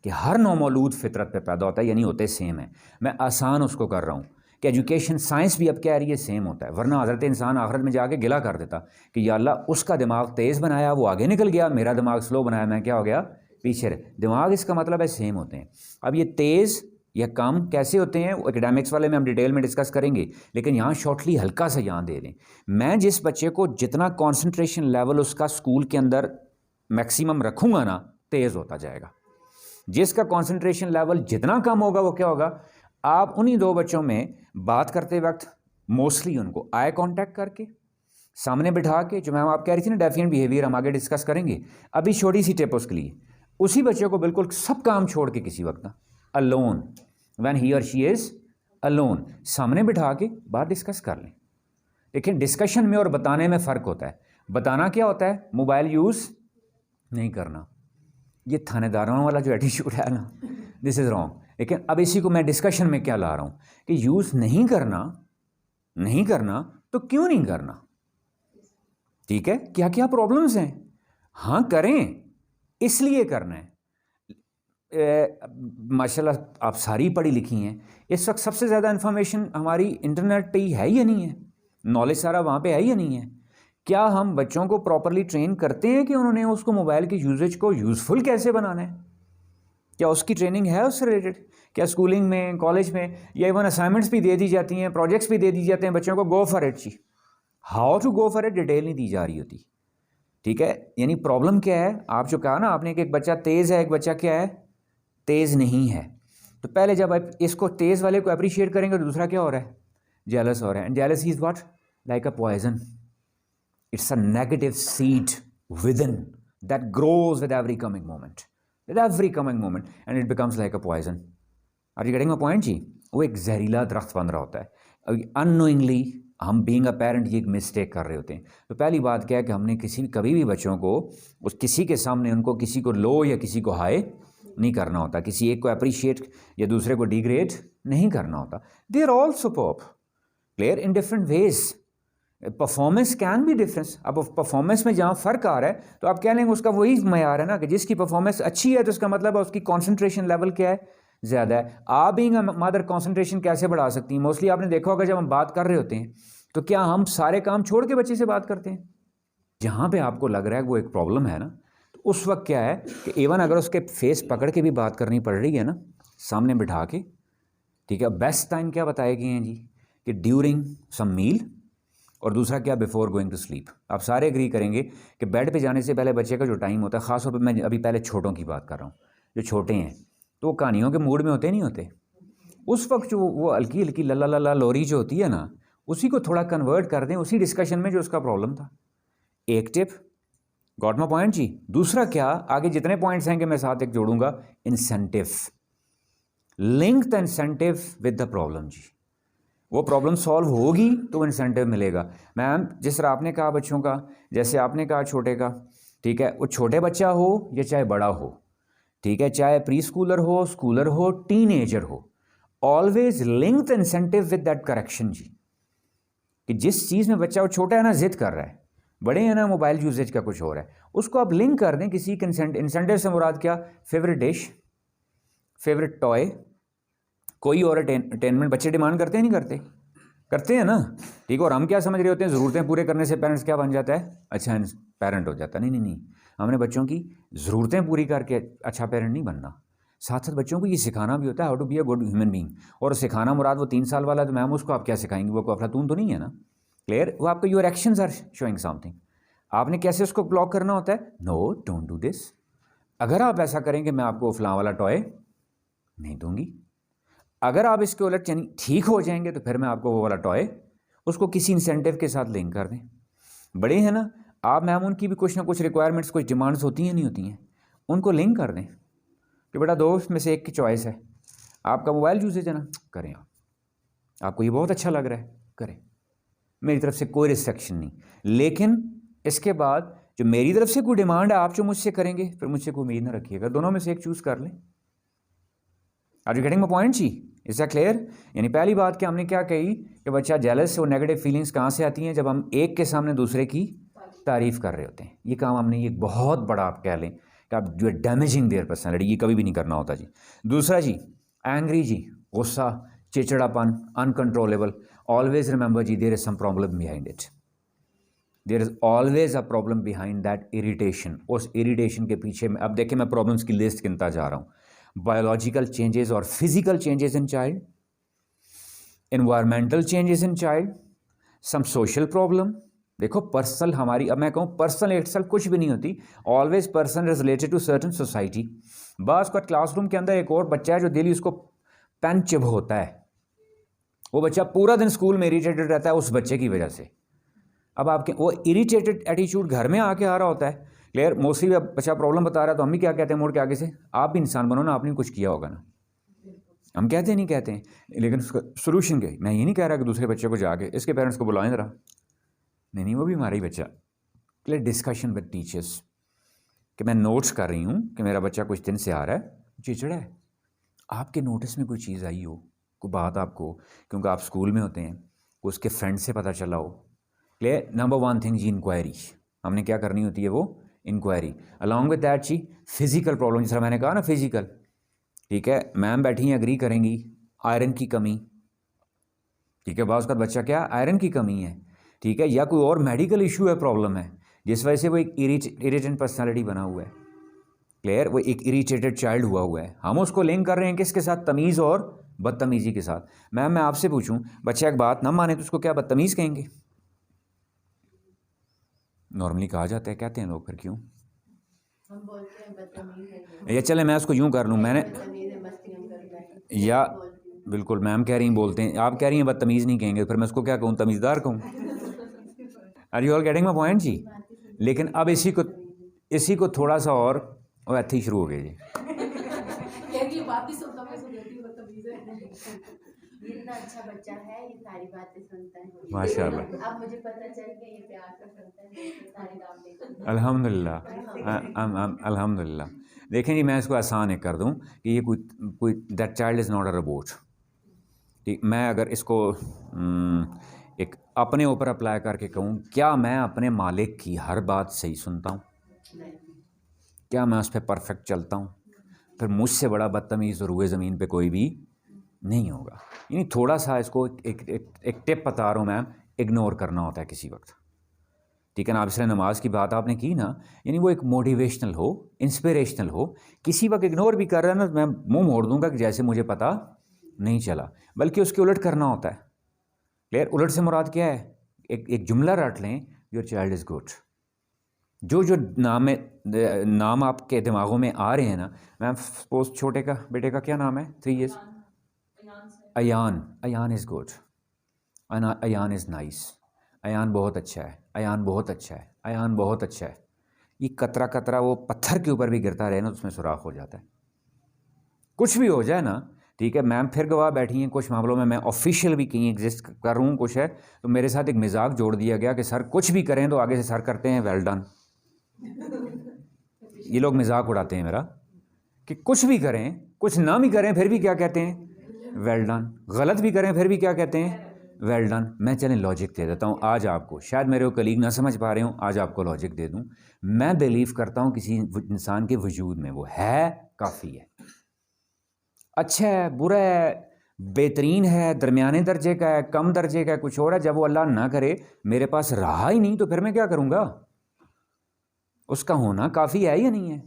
कि हर नौ मौलूद फितरत पे पैदा होता है, यानी होते सेम है। मैं आसान उसको कर रहा हूँ कि एजुकेशन साइंस भी अब कह रही है सेम होता है, वरना हज़रत इंसान आखिरत में जाके गिला कर देता कि या अल्लाह उसका दिमाग तेज़ बनाया वो आगे निकल गया, मेरा दिमाग स्लो बनाया मैं क्या हो गया पीछे रहे। दिमाग इसका मतलब है सेम होते हैं। अब ये तेज़ या कम कैसे होते हैं एकेडमिक्स वाले में हम डिटेल में डिस्कस करेंगे, लेकिन यहाँ शॉर्टली हल्का सा यहाँ दे दें। मैं जिस बच्चे को जितना कॉन्सेंट्रेशन लेवल उसका स्कूल के अंदर मैक्सिमम रखूँगा ना, तेज़ होता जाएगा। जिसका कॉन्सेंट्रेशन लेवल जितना कम होगा वो क्या होगा, आप उन्हीं 2 बच्चों में बात करते वक्त मोस्टली उनको आई कांटेक्ट करके सामने बिठा के, जो मैम आप कह रही थी ना डेफिएंट बिहेवियर, हम आगे डिस्कस करेंगे। अभी छोटी सी टिप उसके लिए, उसी बच्चे को बिल्कुल सब काम छोड़ के किसी वक्त अलोन, व्हेन ही और शी इज़ अलोन, सामने बिठा के बात डिस्कस कर लें। लेकिन डिस्कशन में और बताने में फ़र्क होता है। बताना क्या होता है, मोबाइल यूज़ नहीं करना, ये थानेदारों वाला जो एटीट्यूड है ना, दिस इज़ रॉन्ग। लेकिन अब इसी को मैं डिस्कशन में क्या ला रहा हूँ कि यूज़ नहीं करना तो क्यों नहीं करना, ठीक है, क्या क्या प्रॉब्लम्स हैं, हाँ करें, इसलिए करना है। माशाल्लाह आप सारी पढ़ी लिखी हैं, इस वक्त सबसे ज़्यादा इन्फॉर्मेशन हमारी इंटरनेट पे ही है या नहीं है, नॉलेज सारा वहाँ पे है या नहीं है। क्या हम बच्चों को प्रॉपरली ट्रेन करते हैं कि उन्होंने उसको मोबाइल की यूजेज को यूज़फुल कैसे बनाना है, क्या उसकी ट्रेनिंग है उससे रिलेटेड? क्या स्कूलिंग में, कॉलेज में, या इवन असाइनमेंट्स भी दे दी जाती हैं, प्रोजेक्ट्स भी दे दी जाते हैं बच्चों को, गो फॉर इट जी, how to go for it detail नहीं दी जा रही होती, ठीक है। यानी प्रॉब्लम क्या है, आप जो कहा ना आपने कि एक बच्चा तेज़ है, एक बच्चा क्या है, तेज़ नहीं है, तो पहले जब आप इसको तेज़ वाले को अप्रिशिएट करेंगे तो दूसरा क्या हो रहा है, जेलस हो रहा है। And jealousy is what, like a poison, it's a negative seed within that grows with every coming moment and it becomes like a poison. Are you getting my point जी? वो एक जहरीला दरख्त बन रहा होता है। अननोइंगली हम बीइंग अ पेरेंट ये एक मिस्टेक कर रहे होते हैं। तो पहली बात क्या है कि हमने कभी भी बच्चों को किसी के सामने उनको किसी को लो या किसी को हाई नहीं करना होता, किसी एक को अप्रिशिएट या दूसरे को डिग्रेड नहीं करना होता। They are all superb, clear, in different ways, performance can be difference. अब परफॉर्मेंस में जहाँ फ़र्क आ रहा है तो आप कह लेंगे उसका वही मयार है ना, कि जिसकी परफॉर्मेंस अच्छी है तो उसका मतलब है उसकी कॉन्सेंट्रेशन लेवल क्या है, ज़्यादा है। आप बीइंग अ मदर कॉन्सेंट्रेशन कैसे बढ़ा सकती हैं? मोस्टली आपने देखा होगा जब हम बात कर रहे होते हैं तो क्या हम सारे काम छोड़ के बच्चे से बात करते हैं? जहाँ पे आपको लग रहा है वो एक प्रॉब्लम है ना, तो उस वक्त क्या है कि इवन अगर उसके फेस पकड़ के भी बात करनी पड़ रही है ना, सामने बिठा के, ठीक है, बेस्ट टाइम क्या बताए गए हैं जी, कि ड्यूरिंग सम मील, और दूसरा क्या, बिफोर गोइंग टू स्लीप। आप सारे एग्री करेंगे कि बेड पे जाने से पहले बच्चे का जो टाइम होता है, ख़ासतौर पे मैं अभी पहले छोटों की बात कर रहा हूँ, जो छोटे हैं तो वो कहानियों के मूड में होते नहीं होते, उस वक्त जो वो हल्की हल्की लल्ला लल्ला लोरी जो होती है ना, उसी को थोड़ा कन्वर्ट कर दें उसी डिस्कशन में जो उसका प्रॉब्लम था। एक टिप, गॉट माय पॉइंट जी। दूसरा क्या, आगे जितने पॉइंट्स हैं कि मैं साथ एक जोड़ूंगा, incentive, link the incentive with the problem जी। वो प्रॉब्लम सॉल्व होगी तो इंसेंटिव मिलेगा। मैम जिस तरह आपने कहा बच्चों का, जैसे आपने कहा छोटे का, ठीक है, वो छोटे बच्चा हो या चाहे बड़ा हो, ठीक है, चाहे प्री स्कूलर हो, टीनेजर हो, always link the incentive with that correction जी, कि जिस चीज़ में बच्चा वो छोटा है ना जिद कर रहा है, बड़े हैं ना मोबाइल यूजेज का कुछ हो रहा है, उसको आप लिंक कर दें किसी इंसेंटिव से। मुराद क्या, फेवरेट डिश, फेवरेट टॉय, कोई और अटेनमेंट बच्चे डिमांड करते हैं नहीं करते, करते हैं ना, ठीक है। और हम क्या समझ रहे होते हैं, ज़रूरतें पूरे करने से पेरेंट्स क्या बन जाता है, अच्छा पेरेंट हो जाता है। नहीं, हमने बच्चों की ज़रूरतें पूरी करके अच्छा पेरेंट नहीं बनना, साथ साथ बच्चों को ये सिखाना भी होता है how to be a good human being. और सिखाना मुराद वो 3 साल वाला तो मैम उसको आप क्या सिखाएंगे, वो अफलातून तो नहीं है ना, क्लियर। वो आपका your actions are showing something, आपने कैसे उसको ब्लॉक करना होता है, नो डोंट डू दिस, अगर आप ऐसा करेंगे मैं आपको फलां वाला टॉय नहीं दूंगी, अगर आप इसके उलट यानी ठीक हो जाएंगे तो फिर मैं आपको वो वाला टॉय, उसको किसी इंसेंटिव के साथ लिंक कर दें। बड़े हैं ना आप, मैम उनकी भी कुछ ना कुछ रिक्वायरमेंट्स, कुछ डिमांड्स होती हैं नहीं होती हैं, उनको लिंक कर दें कि बेटा 2 में से एक की चॉइस है, आपका मोबाइल यूजेज है ना, करें आप, आपको ये बहुत अच्छा लग रहा है करें, मेरी तरफ से कोई रिस्ट्रिक्शन नहीं, लेकिन इसके बाद जो मेरी तरफ से कोई डिमांड है आप जो मुझसे करेंगे फिर मुझसे कोई उम्मीद ना रखिएगा, दोनों में से एक चूज़ कर लें। Are you getting my point जी, इज दैट क्लियर? यानी पहली बात कि हमने क्या कही कि बच्चा जेलस और नेगेटिव फीलिंग्स कहाँ से आती हैं, जब हम एक के सामने दूसरे की तारीफ़ कर रहे होते हैं। ये काम हमने, ये बहुत बड़ा आप कह लें कि आप जो डैमेजिंग देयर पर्सनैलिटी, ये कभी भी नहीं करना होता जी। दूसरा जी, एंग्री जी, गुस्सा, चिड़चिड़ापन, अनकंट्रोलेबल, ऑलवेज रिमेंबर जी there is some problem behind it, there is always a problem behind that irritation. उस इरिटेशन के पीछे में अब देखिए मैं प्रॉब्लम्स की लिस्ट गिनता जा रहा हूँ, बायोलॉजिकल चेंजेस और physical changes in child, environmental changes in child, some social problem. देखो पर्सनल हमारी, अब मैं कहूँ पर्सनल इटसेल्फ कुछ भी नहीं होती, always person is related to certain society. बस का क्लासरूम के अंदर एक और बच्चा है जो डेली उसको पेन चिभ होता है, वो बच्चा पूरा दिन स्कूल में इरिटेटेड रहता है उस बच्चे की वजह से। अब आपके वो इरिटेटेड एटीट्यूड घर में आके आ रहा होता है, क्लियर। मोस्टली अब बच्चा प्रॉब्लम बता रहा है तो हम भी क्या कहते हैं मोड़ के आगे से, आप भी इंसान बनो ना, आपने कुछ किया होगा ना, हम कहते नहीं कहते हैं, लेकिन उसका सोल्यूशन क्या है? मैं ये नहीं कह रहा कि दूसरे बच्चे को जाके इसके पेरेंट्स को बुलाएं ज़रा, नहीं वो भी हमारा ही बच्चा, क्लियर। डिस्कशन विद टीचर्स, कि मैं नोट्स कर रही हूँ कि मेरा बच्चा कुछ दिन से आ रहा है चिड़चिड़ा है, आपके नोटिस में कोई चीज़ आई हो, कोई बात आपको, क्योंकि आप स्कूल में होते हैं, कोई उसके फ्रेंड से पता चला हो, क्लियर। नंबर वन थिंग जी इंक्वायरी, हमने क्या करनी होती है वो इंक्वायरी। अलॉन्ग विद दैट जी फिजिकल प्रॉब्लम, जिस तरह मैंने कहा ना फिजिकल, ठीक है, मैम बैठी हैं एग्री करेंगी, आयरन की कमी, ठीक है, बाज़ का बच्चा क्या आयरन की कमी है, ठीक है, या कोई और मेडिकल इशू है, प्रॉब्लम है, जिस वजह से वो एक इरिटेंट पर्सनालिटी बना हुआ है, क्लियर, वो एक इरिटेटेड चाइल्ड हुआ है। हम उसको लिंक कर रहे हैं किसके साथ, तमीज़ और बदतमीज़ी के साथ। मैम मैं आपसे पूछूं, बच्चा एक बात ना माने तो उसको क्या बदतमीज़ कहेंगे? नॉर्मली कहा जाता है, कहते हैं लोग, फिर क्यों? हम बोलते हैं बदतमीज है या चले मैं उसको यूँ कर लूँ, मैंने बदतमीज है, मस्ती हम कर रहे हैं या बिल्कुल मैम कह रही हैं बोलते हैं, आप कह रही हैं बदतमीज़ नहीं कहेंगे, फिर मैं उसको क्या कहूँ, तमीज़दार कहूँ? Are you all getting my point जी? लेकिन अब इसी को थोड़ा सा और वो ऐसे ही शुरू हो गए जी। ये बात ही सुनता मैं सुन लेती हूँ, बदतमीज है। इतना अच्छा बच्चा है, ये सारी बातें सुनता है माशाल्लाह, अब मुझे पता चल गया ये प्यार से सुनता है, ये सारी काम नहीं अल्हम्दुलिल्लाह, अल्हम्दुलिल्लाह। देखें जी, मैं इसको आसान एक कर दूं कि ये कोई that child is not a robot, ठीक। मैं अगर इसको एक अपने ऊपर अप्लाई करके कहूँ, क्या मैं अपने मालिक की हर बात सही सुनता हूँ? क्या मैं उस पर परफेक्ट चलता हूँ? फिर मुझसे बड़ा बदतमीज़ और रुए ज़मीन पे कोई भी नहीं होगा। यानी थोड़ा सा इसको एक टिप बता रहा हूँ मैम, इग्नोर करना होता है किसी वक्त, ठीक है ना। आप इसलिए नमाज की बात आपने की ना, यानी वो एक मोटिवेशनल हो, इंस्पिरेशनल हो, किसी वक्त इग्नोर भी कर रहा है ना, मैं मुंह मोड़ दूंगा कि जैसे मुझे पता नहीं चला, बल्कि उसके उलट करना होता है, क्लियर। उलट से मुराद क्या है, एक जुमला रट लें, योर चाइल्ड इज़ गुड। जो नाम आपके दिमागों में आ रहे हैं ना, मैम सपोज छोटे का बेटे का क्या नाम है, 3 years, Ayaan is good, Ayaan is nice, Ayaan बहुत अच्छा है, अयान बहुत अच्छा है, अयान बहुत अच्छा है। ये कतरा कतरा वो पत्थर के ऊपर भी गिरता रहे ना, तो उसमें सुराख हो जाता है। कुछ भी हो जाए ना, ठीक है, मैम फिर गवाह बैठी हैं, कुछ मामलों में मैं ऑफिशियल भी कहीं एग्जिस्ट कर रहा हूँ, कुछ है तो मेरे साथ एक मजाक जोड़ दिया गया कि सर कुछ भी करें तो आगे से सर करते हैं वेल डन। ये लोग मजाक उड़ाते हैं मेरा कि कुछ भी करें, कुछ ना भी करें फिर भी क्या कहते हैं, वेल डन। गलत भी करें फिर भी क्या कहते हैं, वेल डन। मैं चलें लॉजिक दे देता हूँ आज आपको, शायद मेरे कलीग ना समझ पा रहे हूँ, आज आपको लॉजिक दे दूँ। मैं बिलीव करता हूँ किसी इंसान के वजूद में वो है काफ़ी है, अच्छा है, बुरा है, बेहतरीन है, दरमियाने दर्जे का है, कम दर्जे का है, कुछ और है। जब वो अल्लाह ना करे मेरे पास रहा ही नहीं तो फिर मैं क्या करूँगा? उसका होना काफ़ी है या नहीं है?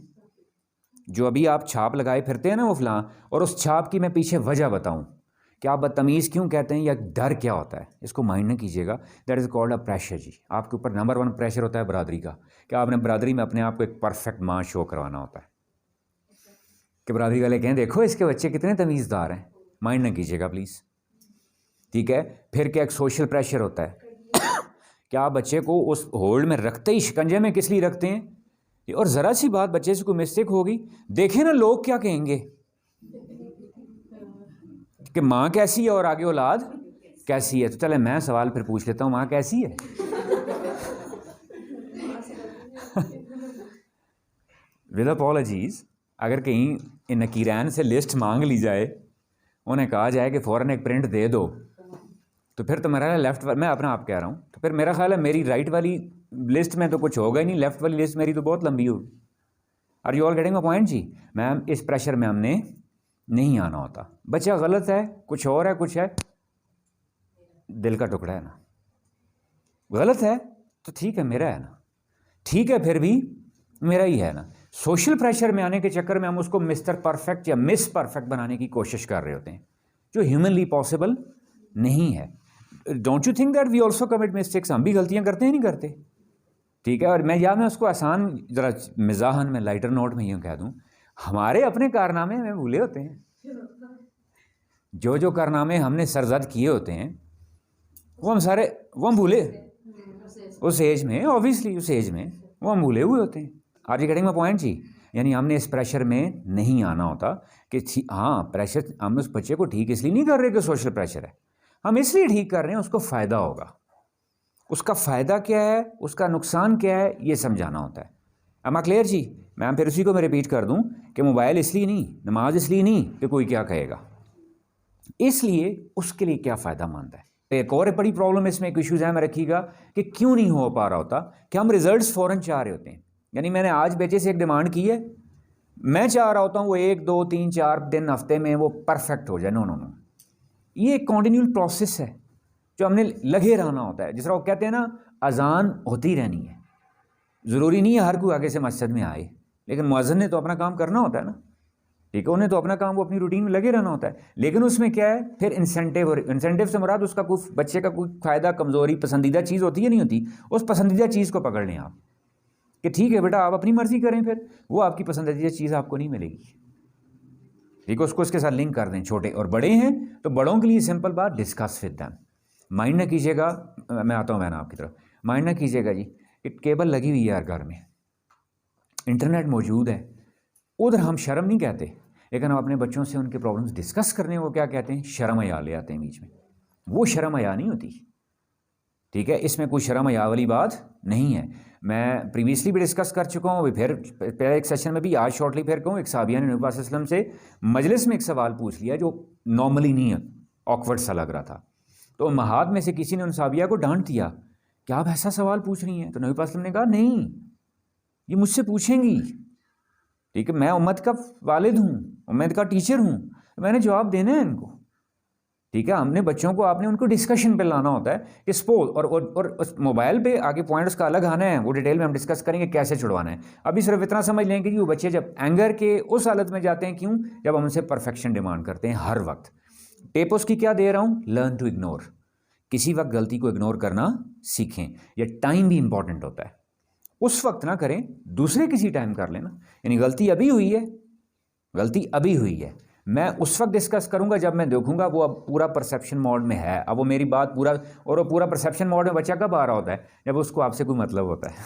जो अभी आप छाप लगाए फिरते हैं ना वो फलां, और उस छाप की मैं पीछे वजह बताऊं कि आप बदतमीज़ क्यों कहते हैं या डर क्या होता है, इसको माइंड न कीजिएगा। That is called a pressure जी। आपके ऊपर नंबर 1 प्रेशर होता है बरादरी का, कि आपने बरादरी में अपने आप को एक परफेक्ट माँ शो करवाना होता है कि बरादरी वाले कहें देखो इसके बच्चे कितने तमीज़दार हैं। माइंड न कीजिएगा प्लीज़, ठीक है। फिर क्या एक सोशल प्रेशर होता है कि आप बच्चे को उस होल्ड में रखते ही शिकंजे में किस लिए रखते हैं, और ज़रा सी बात बच्चे से कोई मिस्टेक होगी, देखें ना लोग क्या कहेंगे कि माँ कैसी है और आगे औलाद कैसी है। तो चले मैं सवाल फिर पूछ लेता हूँ, माँ कैसी है? विद अपॉलजीज, अगर कहीं नकीरैन से लिस्ट मांग ली जाए, उन्हें कहा जाए कि फ़ौरन एक प्रिंट दे दो, तो फिर तो मेरा लेफ़्ट, मैं अपना आप कह रहा हूँ, तो फिर मेरा ख्याल है मेरी राइट वाली लिस्ट में तो कुछ होगा ही नहीं, लेफ़्ट वाली लिस्ट मेरी तो बहुत लंबी होगी। Are you all getting my point जी? मैम इस प्रेशर में हमने नहीं आना होता। बच्चा गलत है, कुछ और है, कुछ है, दिल का टुकड़ा है ना, गलत है तो ठीक है मेरा है ना, ठीक है फिर भी मेरा ही है ना। सोशल प्रेशर में आने के चक्कर में हम उसको मिस्टर परफेक्ट या मिस परफेक्ट बनाने की कोशिश कर रहे होते हैं, जो ह्यूमनली पॉसिबल नहीं है। Don't you think that we also commit mistakes? हम भी गलतियां करते हैं, नहीं करते? ठीक है। और मैं उसको आसान ज़रा मिजाहन में लाइटर नोट में यूँ कह दूँ, हमारे अपने कारनामे में भूले होते हैं, जो कारनामे हमने सरजद किए होते हैं वो हम भूले उस एज में, ऑब्वियसली उस एज में वो हम भूले हुए होते हैं। Are you getting my point जी? यानी हमने इस प्रेशर में नहीं आना होता कि हाँ प्रेशर, हम उस बच्चे को ठीक इसलिए नहीं कर रहे कि सोशल प्रेशर है, हम इसलिए ठीक कर रहे हैं उसको फ़ायदा होगा। उसका फ़ायदा क्या है, उसका नुकसान क्या है, ये समझाना होता है। अमा क्लियर जी? मैं फिर उसी को मैं रिपीट कर दूं कि मोबाइल इसलिए नहीं, नमाज इसलिए नहीं कि कोई क्या कहेगा, इसलिए उसके लिए क्या फ़ायदामंद है। एक और बड़ी प्रॉब्लम इसमें एक इशू ध्यान में रखिएगा कि क्यों नहीं हो पा रहा होता कि हम रिजल्ट्स फ़ौरन चाह रहे होते हैं। यानी मैंने आज बच्चे से एक डिमांड की है, मैं चाह रहा होता हूँ वो 1 2 3 4 दिन हफ्ते में वो परफेक्ट हो जाए। नो नो नो, ये एक कॉन्टिन्यूल प्रोसेस है जो हमने लगे रहना होता है। जिस तरह वो कहते हैं ना, अजान होती रहनी है, ज़रूरी नहीं है हर कोई आगे से मस्जिद में आए, लेकिन मुअज्जिन ने तो अपना काम करना होता है ना, ठीक है, उन्हें तो अपना काम वो अपनी रूटीन में लगे रहना होता है। लेकिन उसमें क्या है फिर इंसेंटिव, और इंसेंटिव से मुराद उसका कोई बच्चे का कोई फ़ायदा, कमज़ोरी, पसंदीदा चीज़ होती है नहीं होती, उस पसंदीदा चीज़ को पकड़ लें आप कि ठीक है बेटा आप अपनी मर्ज़ी करें, फिर वो आपकी पसंदीदा चीज़ आपको नहीं मिलेगी, ठीक है। उसको उसके साथ लिंक कर दें। छोटे और बड़े हैं तो बड़ों के लिए सिंपल बात, डिस्कस विद देम। माइंड ना कीजिएगा, मैं आता हूँ मैंने आपकी तरफ, माइंड ना कीजिएगा जी कि केबल लगी हुई है यार घर में, इंटरनेट मौजूद है, उधर हम शर्म नहीं कहते, लेकिन हम अपने बच्चों से उनके प्रॉब्लम्स डिस्कस करने वो क्या कहते हैं, शर्म हया ले आते हैं बीच में। वो शर्म हया नहीं होती, ठीक है, इसमें कोई शर्म हया वाली बात नहीं है। मैं प्रीवियसली भी डिस्कस कर चुका हूँ, फिर पहले एक सेशन में भी, आज शॉर्टली फिर कहूँ। एक साहबिया ने नबी पाक सल्लल्लाहु अलैहि वसल्लम से मजलिस में एक सवाल पूछ लिया जो नॉर्मली नहीं है, ऑकवर्ड सा लग रहा था, तो महाद में से किसी ने उन साहबिया को डांट दिया कि आप ऐसा सवाल पूछ रही हैं। तो नबी पाक सल्लल्लाहु अलैहि वसल्लम ने कहा नहीं, ये मुझसे पूछेंगी, ठीक है, मैं उम्मत का वालिद हूँ, उम्मत का टीचर हूँ, मैंने जवाब देना है इनको, ठीक है। हमने बच्चों को, आपने उनको डिस्कशन पे लाना होता है कि सपोज, और उस मोबाइल पे आगे पॉइंट उसका अलग आना है, वो डिटेल में हम डिस्कस करेंगे कैसे छुड़वाना है। अभी सिर्फ इतना समझ लें कि वो बच्चे जब एंगर के उस हालत में जाते हैं, क्यों, जब हम उनसे परफेक्शन डिमांड करते हैं हर वक्त। टेप उसकी क्या दे रहा हूँ, लर्न टू इग्नोर, किसी वक्त गलती को इग्नोर करना सीखें। यह टाइम भी इंपॉर्टेंट होता है, उस वक्त ना करें, दूसरे किसी टाइम कर लेना। यानी गलती अभी हुई है, गलती अभी हुई है, मैं उस वक्त डिस्कस करूंगा जब मैं देखूंगा वो अब पूरा परसेप्शन मोड में है, अब वो मेरी बात पूरा, और वो पूरा परसेप्शन मोड में बच्चा कब आ रहा होता है, जब उसको आपसे कोई मतलब होता है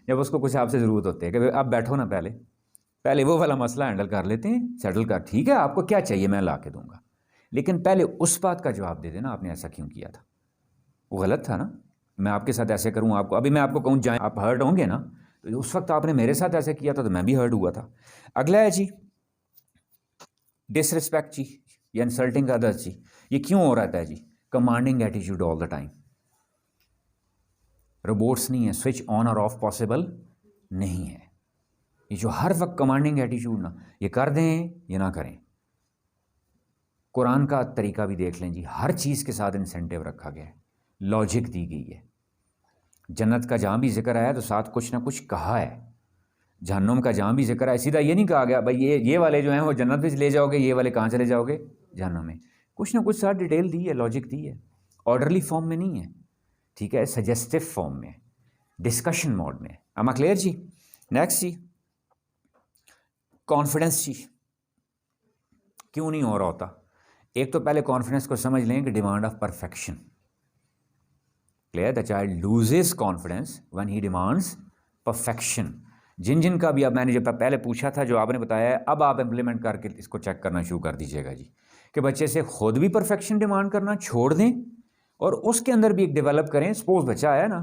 जब उसको कुछ आपसे ज़रूरत होती है कि आप बैठो ना, पहले वो वाला मसला हैंडल कर लेते हैं, सेटल कर, ठीक है आपको क्या चाहिए मैं ला के दूंगा, लेकिन पहले उस बात का जवाब दे देना, आपने ऐसा क्यों किया था, वो गलत था ना, मैं आपके साथ ऐसे करूँ, आपको अभी मैं आपको कहूँ जाए, आप हर्ट होंगे ना, तो उस वक्त आपने मेरे साथ ऐसे किया था तो मैं भी हर्ट हुआ था। अगला है जी डिसरिस्पेक्ट जी, या इंसल्टिंग अदर्स जी। ये क्यों हो रहा है जी, commanding attitude all the time. Robots नहीं है, स्विच ऑन और ऑफ पॉसिबल नहीं है। ये जो हर वक्त कमांडिंग एटीट्यूड ना, ये कर दें ये ना करें। कुरान का तरीका भी देख लें जी, हर चीज़ के साथ इंसेंटिव रखा गया है, लॉजिक दी गई है। जन्नत का जहाँ भी जिक्र आया तो साथ कुछ ना कुछ कहा है, जहन्नुम का जहाँ भी जिक्र है सीधा ये नहीं कहा गया भाई ये वाले जो हैं वो जन्नत में ले जाओगे, ये वाले कहाँ चले जाओगे, जहन्नुम में। कुछ ना कुछ साथ डिटेल दी है, लॉजिक दी है, ऑर्डरली फॉर्म में नहीं है, ठीक है, सजेस्टिव फॉर्म में, डिस्कशन मोड में। am I क्लियर जी? नेक्स्ट जी, कॉन्फिडेंस जी क्यों नहीं हो रहा होता। एक तो पहले कॉन्फिडेंस को समझ लें कि demand of perfection, clear, the child loses confidence when he demands perfection. जिन का भी, अब मैंने जब पहले पूछा था जो आपने बताया है, अब आप इम्प्लीमेंट करके इसको चेक करना शुरू कर दीजिएगा जी, कि बच्चे से खुद भी परफेक्शन डिमांड करना छोड़ दें और उसके अंदर भी एक डेवलप करें। सपोज बच्चा आया ना,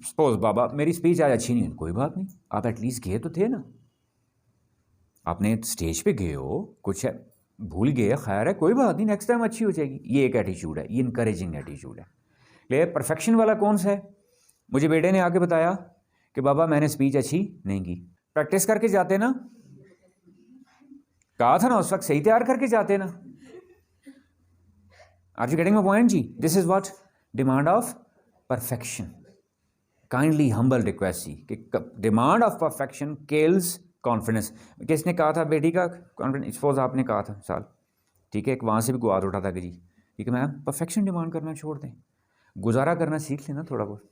सपोज बाबा मेरी स्पीच आज अच्छी नहीं है, कोई बात नहीं, आप एटलीस्ट गए तो थे ना, आपने स्टेज पे गए हो, कुछ है भूल गए, खैर है, कोई बात नहीं, नेक्स्ट टाइम अच्छी हो जाएगी। ये एक एटीट्यूड है, ये इंकरेजिंग एटीट्यूड है। ले परफेक्शन वाला कौन सा है, मुझे बेटे ने आके बताया कि बाबा मैंने स्पीच अच्छी नहीं की, प्रैक्टिस करके जाते ना, कहा था ना उस वक्त, सही तैयार करके जाते ना। Are you getting my point जी? This is what demand of perfection. Kindly humble request जी कि demand of perfection kills confidence. किसने कहा था बेटी का कॉन्फिडेंस, सपोज आपने कहा था साल, ठीक है, वहाँ से भी गुआद उठा था कि जी ठीक है मैम परफेक्शन डिमांड करना छोड़ दें, गुजारा करना सीख लेना, थोड़ा बहुत